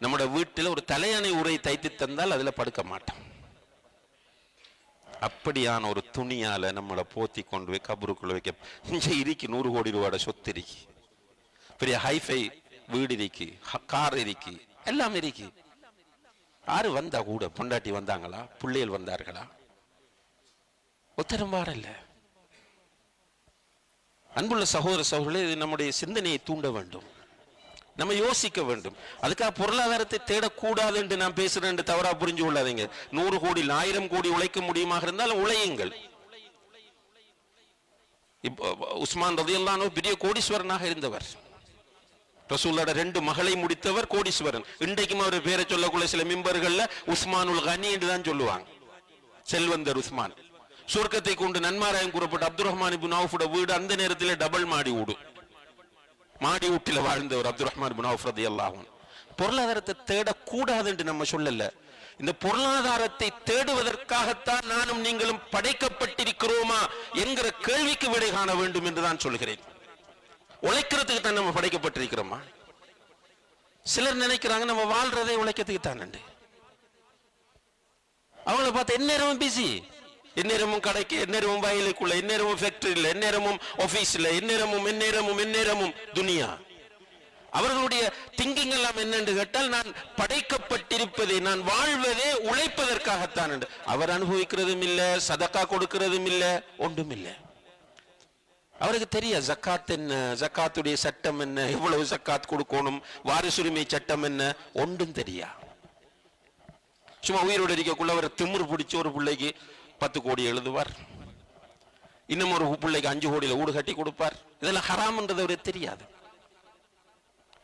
நம்முடைய வீட்டில் ஒரு தலையணை உரை தைத்து தந்தால் அதுல படுக்க மாட்டோம். அப்படியான ஒரு துணியால நம்மளை போத்தி கொண்டு போய் கபருக்குள்ள வைக்க. இங்க இருக்கு 100 கோடி ரூபாயோட சொத்து இருக்கு, பெரிய ஹைஃபை வீடு இருக்கு, கார் இருக்கு, எல்லாம் இருக்கு. யாரு வந்தா கூட? பொண்டாட்டி வந்தாங்களா? பிள்ளைகள் வந்தார்களா? ஒத்தரம் வாரல்ல. அன்புள்ள சகோதர சகோதரர்களே, இது நம்முடைய சிந்தனையை தூண்ட வேண்டும், நம்ம யோசிக்க வேண்டும். அதுக்காக பொருளாதாரத்தை தேடக்கூடாது என்று நான் பேசுறேன் என்று தவறா புரிஞ்சு கொள்ளாதீங்க. 100 கோடி 1000 கோடி உழைக்க முடியுமாக இருந்தாலும் உழையுங்கள். உஸ்மான் ரலியல்லாஹு அன்ஹு பெரிய கோடீஸ்வரனாக இருந்தவர். ரசூலோட 2 மகளை முடித்தவர், கோடீஸ்வரன். இன்றைக்கும் அவர் பேரை சொல்லக்குள்ள சில மிம்பர்கள்ல உஸ்மானுல் கனி என்று தான் சொல்லுவாங்க. செல்வந்தர் உஸ்மான். சொர்க்கத்தை கொண்டு நன்மாராயம் கூறப்பட்ட அப்துல் ரஹ்மான் இப்னு அவுஃபோட வீடு அந்த நேரத்தில் டபுள் மாடி வீடு, மாடி வீட்டில் வாழ்ந்தவர் அப்துல் ரஹ்மான் இப்னு அவுஃப் ரலியல்லாஹு அன்ஹு. பொருளாதாரத்தை தேடக்கூடாது என்று நம்ம சொல்லல. இந்த பொருளாதாரத்தை தேடுவதற்காகத்தான் நானும் நீங்களும் படைக்கப்பட்டிருக்கிறோமா என்கிற கேள்விக்கு விடை காண வேண்டும் என்று தான் சொல்கிறேன். உழைக்கிறதுக்கு தான் நம்ம படைக்கப்பட்டிருக்கிறோமா? சிலர் நினைக்கிறாங்க நம்ம வாழ்றதை உழைக்கிறதுக்கு தான். அவங்கள பார்த்து எந்நேரமும் பிஸி, எந்நேரமும் கடைக்கு, எந்நேரமும் வயலுக்குள்ள, எந்நேரமும் ஃபேக்டரியில், எந்நேரமும் ஆபீஸ்ல, எந்நேரமும் துனியா. அவர்களுடைய திங்கிங் எல்லாம் என்னென்று கேட்டால், நான் படைக்கப்பட்டிருப்பதே, நான் வாழ்வதே உழைப்பதற்காகத்தான் என்று. அவர் அனுபவிக்கிறதும் இல்லை, சதக்கா கொடுக்கிறதும் இல்லை, ஒன்றும் இல்லை. அவருக்கு தெரிய ஜக்காத் என்ன, ஜக்காத்துடைய சட்டம் என்ன, எவ்வளவு ஜக்காத் கொடுக்கணும், வாரிசுரிமை சட்டம் என்ன, ஒன்றும் தெரியா. சும்மா உயிரோடு இருக்கக்குள்ள அவர் திமிரு பிடிச்ச ஒரு பிள்ளைக்கு 10 கோடி எழுதுவார், இன்னும் ஒரு பிள்ளைக்கு 5 கோடியில ஊடு கட்டி கொடுப்பார். இதெல்லாம் ஹராம்ன்றது அவருக்கு தெரியாது.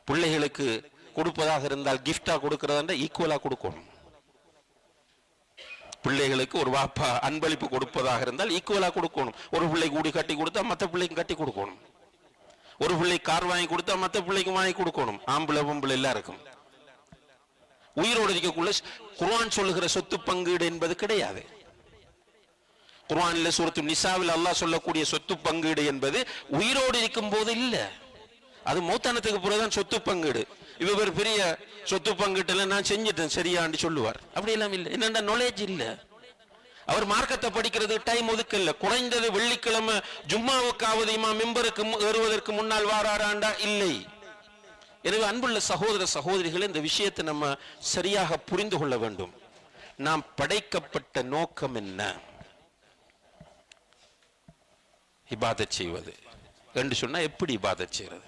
பிள்ளைகளுக்கு கொடுப்பதாக இருந்தால் கிஃப்டா கொடுக்கிறதா ஈக்குவலா கொடுக்கணும். பிள்ளைகளுக்கு ஒரு வாப்பா அன்பளிப்பு கொடுப்பதாக இருந்தால் ஈக்குவலா கொடுக்கணும். ஒரு பிள்ளைக்கு ஊடி கட்டி கொடுத்தா மற்ற பிள்ளைக்கு கட்டி கொடுக்கணும். ஒரு பிள்ளைக்கு கார் வாங்கி கொடுத்தா மற்ற பிள்ளைக்கு வாங்கி கொடுக்கணும். ஆம்பளை பொம்பளை எல்லாம் இருக்கும். உயிரோடு இருக்கக்குள்ள குர்ஆன் சொல்லுகிற சொத்து பங்கீடு என்பது கிடையாது. குர்ஆனில் சூரத்து நிசாவில் அல்லாஹ் சொல்லக்கூடிய சொத்து பங்கீடு என்பது உயிரோடு இருக்கும் போது இல்ல, அது மௌத்தானத்துக்கு பிறகுதான் சொத்து பங்கீடு. இவர் பெரிய சொத்து பங்கீட்டுல நான் செஞ்சிட்டேன் சரியான்னு சொல்லுவார். அப்படி எல்லாம் இல்லை. என்னென்ன நாலேஜ் இல்ல, அவர் மார்க்கத்தை படிக்கிறது டைம் ஒதுக்கல. குறைந்தது வெள்ளிக்கிழமை ஜும்மாவுக்காவது இமாம் மிம்பருக்கு ஏறுவதற்கு முன்னால் வாராராண்டா இல்லை. எனவே அன்புள்ள சகோதர சகோதரிகளை, இந்த விஷயத்தை நம்ம சரியாக புரிந்து கொள்ள வேண்டும். நாம் படைக்கப்பட்ட நோக்கம் என்ன? இபாதத் செய்வது என்று சொன்னா எப்படி இபாதத் செய்யறது?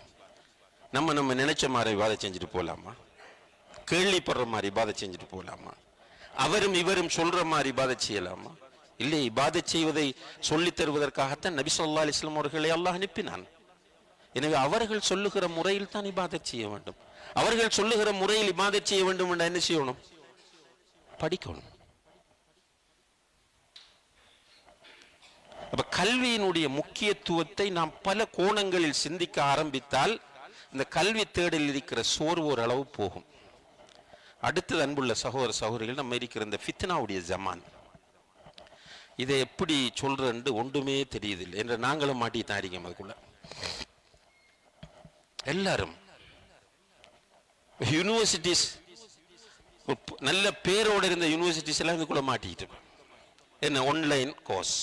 நம்ம நினைச்ச மாதிரி இபாதத் செஞ்சுட்டு போலாமா? கேள்விப்படுற மாதிரி இபாதத் செஞ்சுட்டு போலாமா? அவரும் இவரும் சொல்ற மாதிரி இபாதத் செய்யலாமா? இல்லை. இபாதத் செய்வதை சொல்லித் தருவதற்காகத்தான் நபி ஸல்லல்லாஹு அலைஹி வஸல்லம் அவர்களை அல்லாஹ் அனுப்பினான். எனவே அவர்கள் சொல்லுகிற முறையில் தான் இபாதத் செய்ய வேண்டும். அவர்கள் சொல்லுகிற முறையில் இபாதத் செய்ய வேண்டும் என்ற என்ன செய்யணும்? படிக்கணும். அப்ப கல்வியினுடைய முக்கியத்துவத்தை நாம் பல கோணங்களில் சிந்திக்க ஆரம்பித்தால் இந்த கல்வி தேடலில் இருக்கிற சோர்வு ஓரளவு போகும். அடுத்தது அன்புள்ள சகோதர சகோதரிகள், நம்ம இருக்கிற இந்த ஃபித்னாவுடைய ஜமான், இதை எப்படி சொல்றேன்னு ஒன்றுமே தெரியுதில்லை என்ற நாங்களும் மாட்டி தான் இருக்கோம். அதுக்குள்ள எல்லாரும் யூனிவர்சிட்டிஸ், நல்ல பேரோடு இருந்த யூனிவர்சிட்டிஸ் எல்லாம் இதுக்குள்ள மாட்டிக்கிட்டு என்ன ஆன்லைன் கோர்ஸ்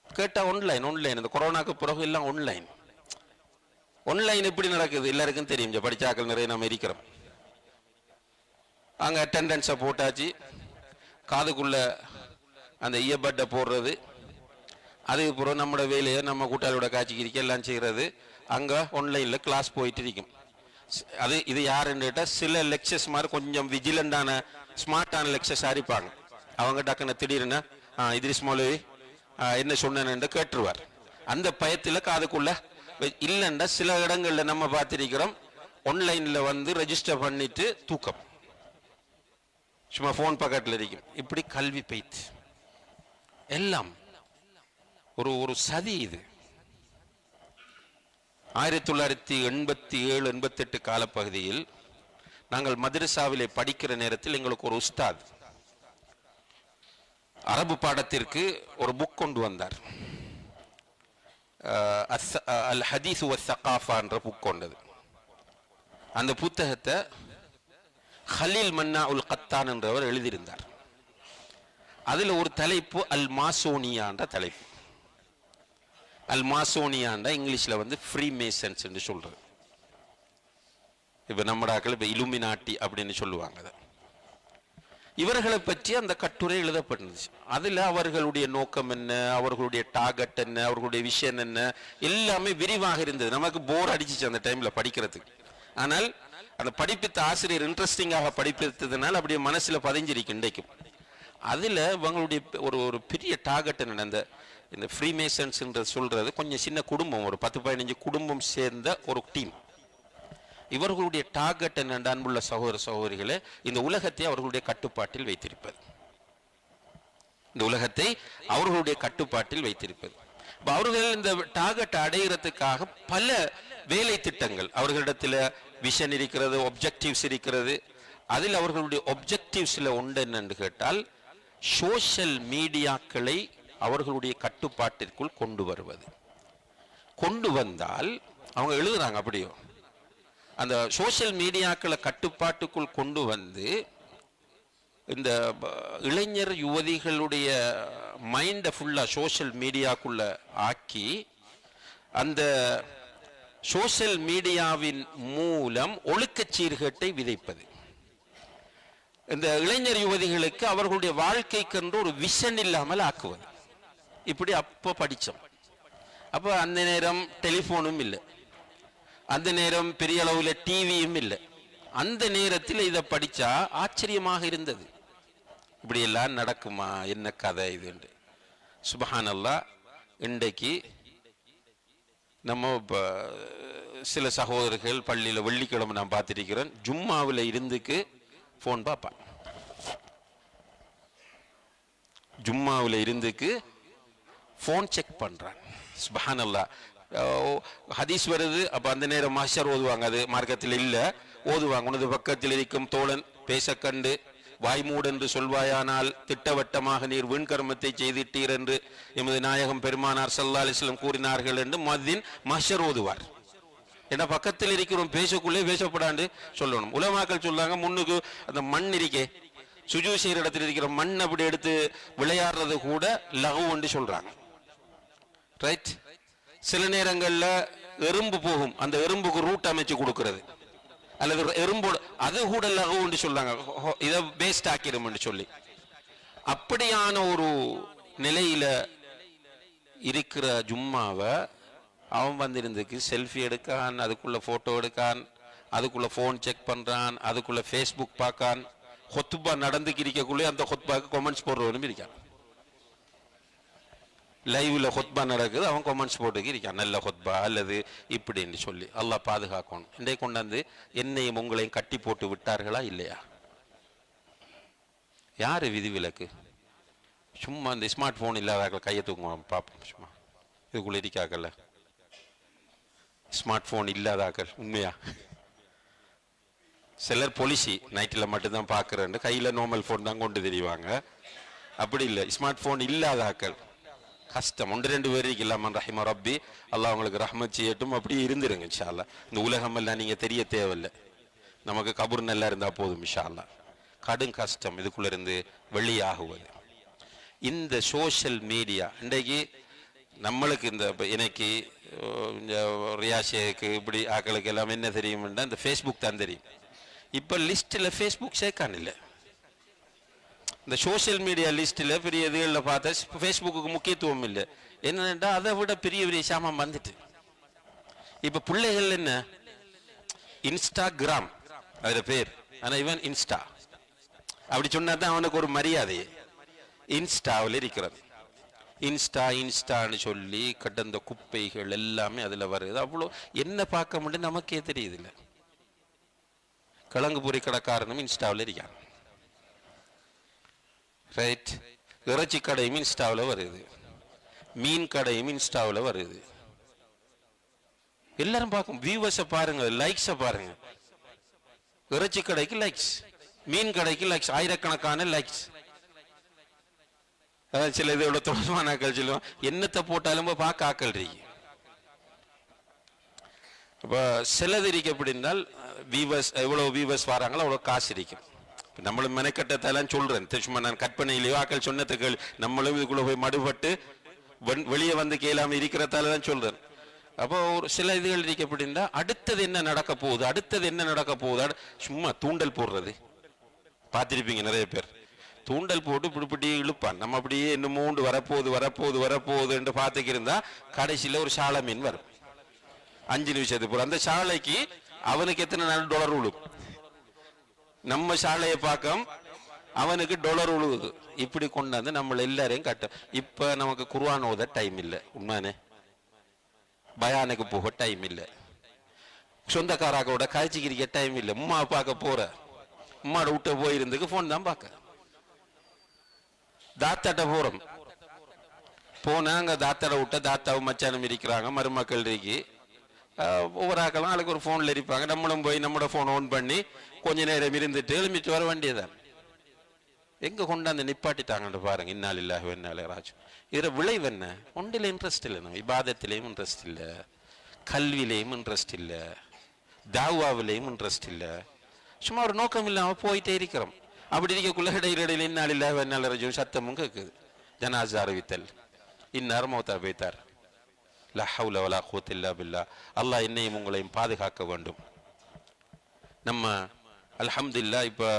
கேட்டா ஆன்லைன் இந்த கொரோனாக்கு பிறகு எல்லாம் ஆன்லைன் எப்படி நடக்குது எல்லாருக்கும் தெரியும். படிச்சாக்கள் நிறைய நம்ம இருக்கிறோம். அங்கே அட்டெண்டன்ஸை போட்டாச்சு, காதுக்குள்ள அந்த இயப்பட்டை போடுறது, அதுக்கு பிறகு நம்மளோட வேலையை நம்ம கூட்டாளியோட காட்சிக்கு எல்லாம் செய்கிறது. அங்கே ஆன்லைனில் கிளாஸ் போயிட்டு இருக்கும். இது யாருன்னு கேட்டால் சில லெக்சர்ஸ் மாதிரி கொஞ்சம் விஜிலண்டான ஸ்மார்ட்டான லெக்சர்ஸ் இருப்பாங்க. அவங்க டக்குன்னு திடீர்னு இத்ரிஸ் மௌலவி என்ன சொன்னேன்னு கேட்டுருவார். அந்த பயத்தில் காதுக்குள்ள இல்லைன்னா சில இடங்களில் நம்ம பார்த்திருக்கிறோம், ஆன்லைனில் வந்து ரெஜிஸ்டர் பண்ணிட்டு தூக்கம், சும்மா ஃபோன் பக்கத்தில் இருக்கும். இப்படி கல்வி பைத்து எல்லாம் ஒரு சதி. இது 1987 88 காலப்பகுதியில் நாங்கள் மதரசாவிலே படிக்கிற நேரத்தில் எங்களுக்கு ஒரு உஸ்தாத் அரபு பாடத்திற்கு ஒரு புக் கொண்டு வந்தார். அல் ஹதீஸ் வ ஸகாஃபா என்ற புக் கொண்டது. அந்த புத்தகத்தை ஹலீல் மன்னா உல் கத்தான் என்றவர் எழுதியிருந்தார். அதில் ஒரு தலைப்பு அல் மாசோனியான்ற தலைப்பு. அல் மாசோனியான்ற இங்கிலீஷில் வந்து ஃப்ரீ மேசன்ஸ் என்று சொல்றது. இப்போ நம்மடாக்கள் இப்போ இலுமினாட்டி அப்படின்னு சொல்லுவாங்க. அதை இவர்களை பற்றி அந்த கட்டுரை எழுதப்பட்டுச்சு. அதில் அவர்களுடைய நோக்கம் என்ன, அவர்களுடைய டார்கெட் என்ன, அவர்களுடைய விஷயம் என்ன, எல்லாமே விரிவாக இருந்தது. நமக்கு போர் அடிச்சிச்சு அந்த டைமில் படிக்கிறதுக்கு. ஆனால் அந்த படிப்பித்த ஆசிரியர் இன்ட்ரெஸ்டிங்காக படிப்பித்ததுனால அப்படியே மனசில் பதிஞ்சிருக்கு இன்றைக்கும். அதில் இவங்களுடைய ஒரு பெரிய டார்கெட் என்ன, இந்த ஃப்ரீமேசன்ஸ் சொல்றது கொஞ்சம் சின்ன குடும்பம், ஒரு 10-15 குடும்பம் சேர்ந்த ஒரு டீம். இவர்களுடைய டார்கெட் என்ன, அன்புள்ள சகோதர சகோதரிகளே, இந்த உலகத்தை அவர்களுடைய கட்டுப்பாட்டில் வைத்திருப்பது. இந்த உலகத்தை அவர்களுடைய கட்டுப்பாட்டில் வைத்திருப்பது. அவர்கள் இந்த டார்கெட் அடைகிறதுக்காக பல வேலை திட்டங்கள், அவர்களிடத்தில் விஷன் இருக்கிறது, ஒப்ஜெக்டிவ்ஸ் இருக்கிறது. அதில் அவர்களுடைய ஒப்ஜெக்டிவ்ஸ்ல ஒன்று என்னன்னு கேட்டால், சோஷியல் மீடியாக்களை அவர்களுடைய கட்டுப்பாட்டிற்குள் கொண்டு வருவது. கொண்டு வந்தால் அவங்க எழுதுறாங்க அப்படியோ, அந்த சோஷியல் மீடியாக்களை கட்டுப்பாட்டுக்குள் கொண்டு வந்து இந்த இளைஞர் யுவதிகளுடைய மைண்டை ஃபுல்லாக சோஷியல் மீடியாக்குள்ள ஆக்கி அந்த சோஷியல் மீடியாவின் மூலம் ஒழுக்கச் சீர்கேட்டை விதைப்பது. இந்த இளைஞர் யுவதிகளுக்கு அவர்களுடைய வாழ்க்கைக்கென்று ஒரு விஷன் இல்லாமல் ஆக்குவது. இப்படி அப்போ படித்தோம். அப்போ அந்த நேரம் டெலிஃபோனும் இல்லை, அந்த நேரம் பெரிய அளவில் டிவியும் இல்லை. அந்த நேரத்தில் இதை படித்தா ஆச்சரியமாக இருந்தது. இப்படி எல்லாம் நடக்குமா, என்ன கதை இதுண்டு. சுப்ஹானல்லாஹ், இன்றைக்கு நம்ம சில சகோதரர்கள் பள்ளியில் வெள்ளிக்கிழமை நான் பார்த்திருக்கிறேன், ஜும்மாவில் இருந்துக்கு ஃபோன் பார்ப்பான். ஜும்மாவில் இருந்துக்கு ஃபோன் செக் பண்ணுறான். சுப்ஹானல்லாஹ், ஹதீஸ் வருது. அப்போ அந்த நேரம் மாஸ்டர் ஓதுவாங்க, அது மார்க்கத்தில் இல்லை, ஓதுவாங்க. உனது பக்கத்தில் இருக்கும் தோழன் பேச கண்டு வாய்மூடு என்று சொல்வாயானால் திட்டவட்டமாக நீர் வீண்கர்மத்தை செய்திட்டீர் என்று எமது நாயகம் பெருமானார் ஸல்லல்லாஹு அலைஹி வஸல்லம் கூறினார்கள் என்று முஅத்தின் மஹ்ஷர் ஓதுவார். ஏன்னா பக்கத்தில் இருக்கிறோம், பேசக்குள்ளே பேசப்படாண்டு சொல்லணும். உலமாக்கள் சொல்லாங்க, முன்னுக்கு அந்த மண் இருக்கே, சுஜூ செய்கிற இடத்துல இருக்கிற மண் அப்படி எடுத்து விளையாடுறது கூட லகு என்று சொல்றாங்க. ரைட். சில நேரங்களில் எறும்பு போகும், அந்த எறும்புக்கு ரூட் அமைச்சு கொடுக்கிறது, அல்லது எறும்போடு அது கூட லகு என்று சொல்றாங்க, இதை வேஸ்ட் ஆக்கிடும் என்று சொல்லி. அப்படியான ஒரு நிலையில இருக்கிற ஜும்மாவை அவன் வந்திருந்துக்கு செல்ஃபி எடுக்கான், அதுக்குள்ள போட்டோ எடுக்கான், அதுக்குள்ள போன் செக் பண்றான், அதுக்குள்ள ஃபேஸ்புக் பார்க்கான். ஹொத்துபா நடந்துக்கு இருக்கக்குள்ளே அந்த ஹொத்பாக்கு கமெண்ட்ஸ் போடுறவனும் இருக்கான். லைவ்ல ஹொத்பா நடக்குது, அவன் கமெண்ட்ஸ் போட்டுக்கு இருக்கான், நல்ல ஹொத்பா அல்லது இப்படின்னு சொல்லி. அல்லாஹ் பாதுகாக்கணும். இன்றைக்கு கொண்டாந்து என்னையும் உங்களையும் கட்டி போட்டு விட்டார்களா இல்லையா? யாரு விதிவிலக்கு? சும்மா இந்த ஸ்மார்ட் போன் இல்லாத கையை தூக்குவோம் பார்ப்போம். சும்மா இதுக்குள்ள இருக்காக்கல்ல ஸ்மார்ட் போன் இல்லாதாக்கள். உண்மையா சிலர் பொலிசி நைட்டில் மட்டும்தான் பார்க்குறேன்னு கையில் நார்மல் ஃபோன் தான் கொண்டு தெரிவாங்க. அப்படி இல்லை, ஸ்மார்ட் ஃபோன் இல்லாதாக்கள் கஷ்டம். 1-2 பேர் இல்லாம ரஹிமா ரப்பி, அல்லாஹ் அவங்களுக்கு ரஹ்மத் செய்யட்டும். அப்படி இருந்துருங்க இன்ஷா அல்லாஹ். இந்த உலகம் எல்லாம் நீங்கள் தெரிய தேவையில்லை, நமக்கு கபூர் நல்லா இருந்தால் போதும் இன்ஷா அல்லாஹ். கடும் கஷ்டம் இதுக்குள்ள இருந்து வெளியாகுவது. இந்த சோஷியல் மீடியா இன்றைக்கு நம்மளுக்கு இந்த எனக்கு ரியாஷேக்கு இப்படி ஆக்களுக்கு எல்லாம் என்ன தெரியும்னா இந்த ஃபேஸ்புக் தான் தெரியும். இப்போ லிஸ்ட்டில் ஃபேஸ்புக் சேர்க்கான் இல்லை, இந்த சோஷியல் மீடியா லிஸ்ட்டில் பெரிய இதுகளில் பார்த்தா ஃபேஸ்புக்கு முக்கியத்துவம் இல்லை. என்னென்னா அதை விட பெரிய பெரிய சாமான் வந்துட்டு இப்போ பிள்ளைகள் என்ன இன்ஸ்டாகிராம் அதில் பேர், ஆனால் இவன் இன்ஸ்டா அப்படி சொன்னா தான் அவனுக்கு ஒரு மரியாதை. இன்ஸ்டாவில் இருக்கிறது, இன்ஸ்டான்னு சொல்லி கடந்த குப்பைகள் எல்லாமே அதில் வருது. அவ்வளோ என்ன பார்க்க முடியும் நமக்கே தெரியுது இல்லை. கிழங்கு பொறி கடைக்காரனும் இன்ஸ்டாவில் இருக்கான். ரைட். இறைச்சி கடையும் இன்ஸ்டாவில் வருது, மீன் கடையும் இன்ஸ்டாவில் வருது. எல்லாரும் பார்க்கும். வியூவர்ஸை பாருங்க, லைக்ஸை பாருங்க. இறைச்சி கடைக்கு லைக்ஸ், மீன் கடைக்கு லைக்ஸ், ஆயிரக்கணக்கான லைக்ஸ். சில இதோட தொடர்பான ஆக்கள் சொல்லுவான், என்னத்தை போட்டாலும் பார்க்க ஆக்கள் இருக்கு. இப்போ சிலது இருக்கு அப்படின்னால் வியூவர்ஸ் எவ்வளோ வியூவர்ஸ் வராங்களோ அவ்வளோ காசு இருக்கும். நம்மளும் மெனக்கட்டத்தெல்லாம் சொல்றேன், சும்மா நான் கற்பனையிலேயோ ஆக்கள் சொன்னதுக்கு நம்மளும் இதுக்குள்ள போய் மடுபட்டு வெளியே வந்து கேளாம இருக்கிறதால தான் சொல்றேன். அப்போ ஒரு சில இதுகள் இருக்கு அப்படின்னா அடுத்தது என்ன நடக்க போகுது, அடுத்தது என்ன நடக்க போகுது, சும்மா தூண்டல் போடுறது பார்த்திருப்பீங்க நிறைய பேர். தூண்டல் போட்டு இப்படி இழுப்பான், நம்ம அப்படியே இன்னும் மூண்டு வரப்போகுது என்று பார்த்துக்கு இருந்தா கடைசியில் ஒரு சாலை மீன் வரும் 5 நிமிஷத்துக்கு போற. அந்த சாலைக்கு அவனுக்கு எத்தனை நாள் $1 விழும், நம்ம சாலையை பார்க்க அவனுக்கு $1 விழுகுது. இப்படி கொண்டாந்து நம்மள எல்லாரையும் கட்ட. இப்ப நமக்கு குர்ஆன் ஓத டைம் இல்லை, உண்மையானே பயானுக்கு போக டைம் இல்லை, சொந்தக்காராக்கோட காய்ச்சிக்கிறிக்க டைம் இல்லை, உம்மா பார்க்க போற உம்மாட விட்ட போயிருந்துக்கு போன் தான் பார்க்க. தாத்தாட்ட போறோம், போனாங்க தாத்தாட விட்ட தாத்தாவும் மச்சானும் இருக்கிறாங்க, மருமக்கள் இருக்கி ஒவ்வொரு ஆக்களும் ஆளுக்கு ஒரு போன்ல இருப்பாங்க. நம்மளும் போய் நம்மளோட போன் ஆன் பண்ணி கொஞ்ச நேரம் இருந்துட்டு எழுமிட்டு வர வேண்டியதான். எங்க கொண்டாந்து நிப்பாட்டிட்டாங்கன்னு பாருங்க. இன்னால் இல்லாஹ் இன்னா ராஜிஊன். இதுல விளைவு என்ன? ஒன்றில் இன்ட்ரெஸ்ட் இல்லை, நம்ம இபாதத்திலையும் இன்ட்ரெஸ்ட் இல்லை, கல்வியிலையும் இன்ட்ரெஸ்ட் இல்லை, தாவாவிலையும் இன்ட்ரெஸ்ட் இல்லை, சும்மா ஒரு நோக்கம் இல்லாம போயிட்டே இருக்கிறோம். அப்படி இருக்கக்குள்ள இடையில இன்னால் இல்லாஹ் இன்னா ராஜிஊன் சத்தமும் கேட்குது. ஜனாஸா அறிவித்தல், இன்னார் மௌத்தா பைத்தார், லா ஹவ்ல வலா குவத்த இல்லா பில்லாஹ். அல்லாஹ் என்னையும் உங்களையும் பாதுகாக்க வேண்டும். நம்ம அல்ஹம்துலில்லாஹ் இப்போ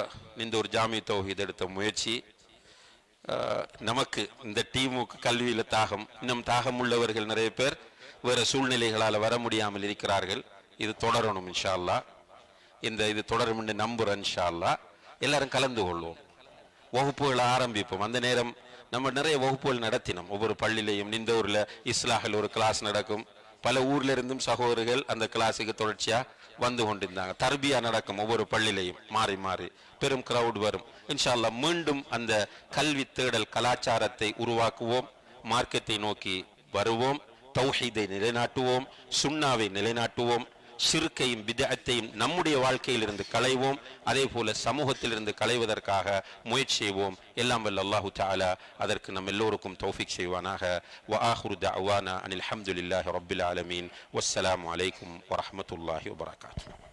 இந்த ஒரு ஜாமி தௌஹீத் எடுத்த முயற்சி நமக்கு இந்த டீமுக்கு கல்வியில தாகம், இன்னும் தாகம் உள்ளவர்கள் நிறைய பேர் வேற சூழ்நிலைகளால் வர முடியாமல் இருக்கிறார்கள். இது தொடரணும் இன்ஷா அல்லாஹ். இது தொடரும் என்று நம்புறேன் இன்ஷா அல்லாஹ். எல்லாரும் கலந்து கொள்வோம், வகுப்புகளை ஆரம்பிப்போம். அந்த நேரம் நம்ம நிறைய வகுப்புகள் நடத்தினோம் ஒவ்வொரு பள்ளியிலையும். இந்த ஊர்ல இஸ்லாஹில் ஒரு கிளாஸ் நடக்கும், பல ஊர்ல இருந்தும் சகோதரர்கள் அந்த கிளாஸுக்கு தொடர்ச்சியா வந்து கொண்டிருந்தாங்க. தர்பியா நடக்கும் ஒவ்வொரு பள்ளியிலையும் மாறி மாறி, பெரும் கிரவுட் வரும் இன்ஷா அல்லாஹ். மீண்டும் அந்த கல்வி தேடல் கலாச்சாரத்தை உருவாக்குவோம், மார்க்கத்தை நோக்கி வருவோம், தௌஹீதை நிலைநாட்டுவோம், சுன்னாவை நிலைநாட்டுவோம், ஷிர்கையும் பிதஅத்தையும் நம்முடைய வாழ்க்கையிலிருந்து களைவோம். அதே போல சமூகத்திலிருந்து களைவதற்காக முயற்சி செய்வோம். எல்லாம் வல்ல அல்லாஹு தஆலா அதற்கு நம் எல்லோருக்கும் தௌஃபீக் செய்வானாக. வ ஆஹிரு தஅவானா அனில் ஹம்துலில்லாஹி ரப்பில் ஆலமீன். வஸ்ஸலாமு அலைக்கும் வரஹ்மத்துல்லாஹி வபரகாத்துஹு.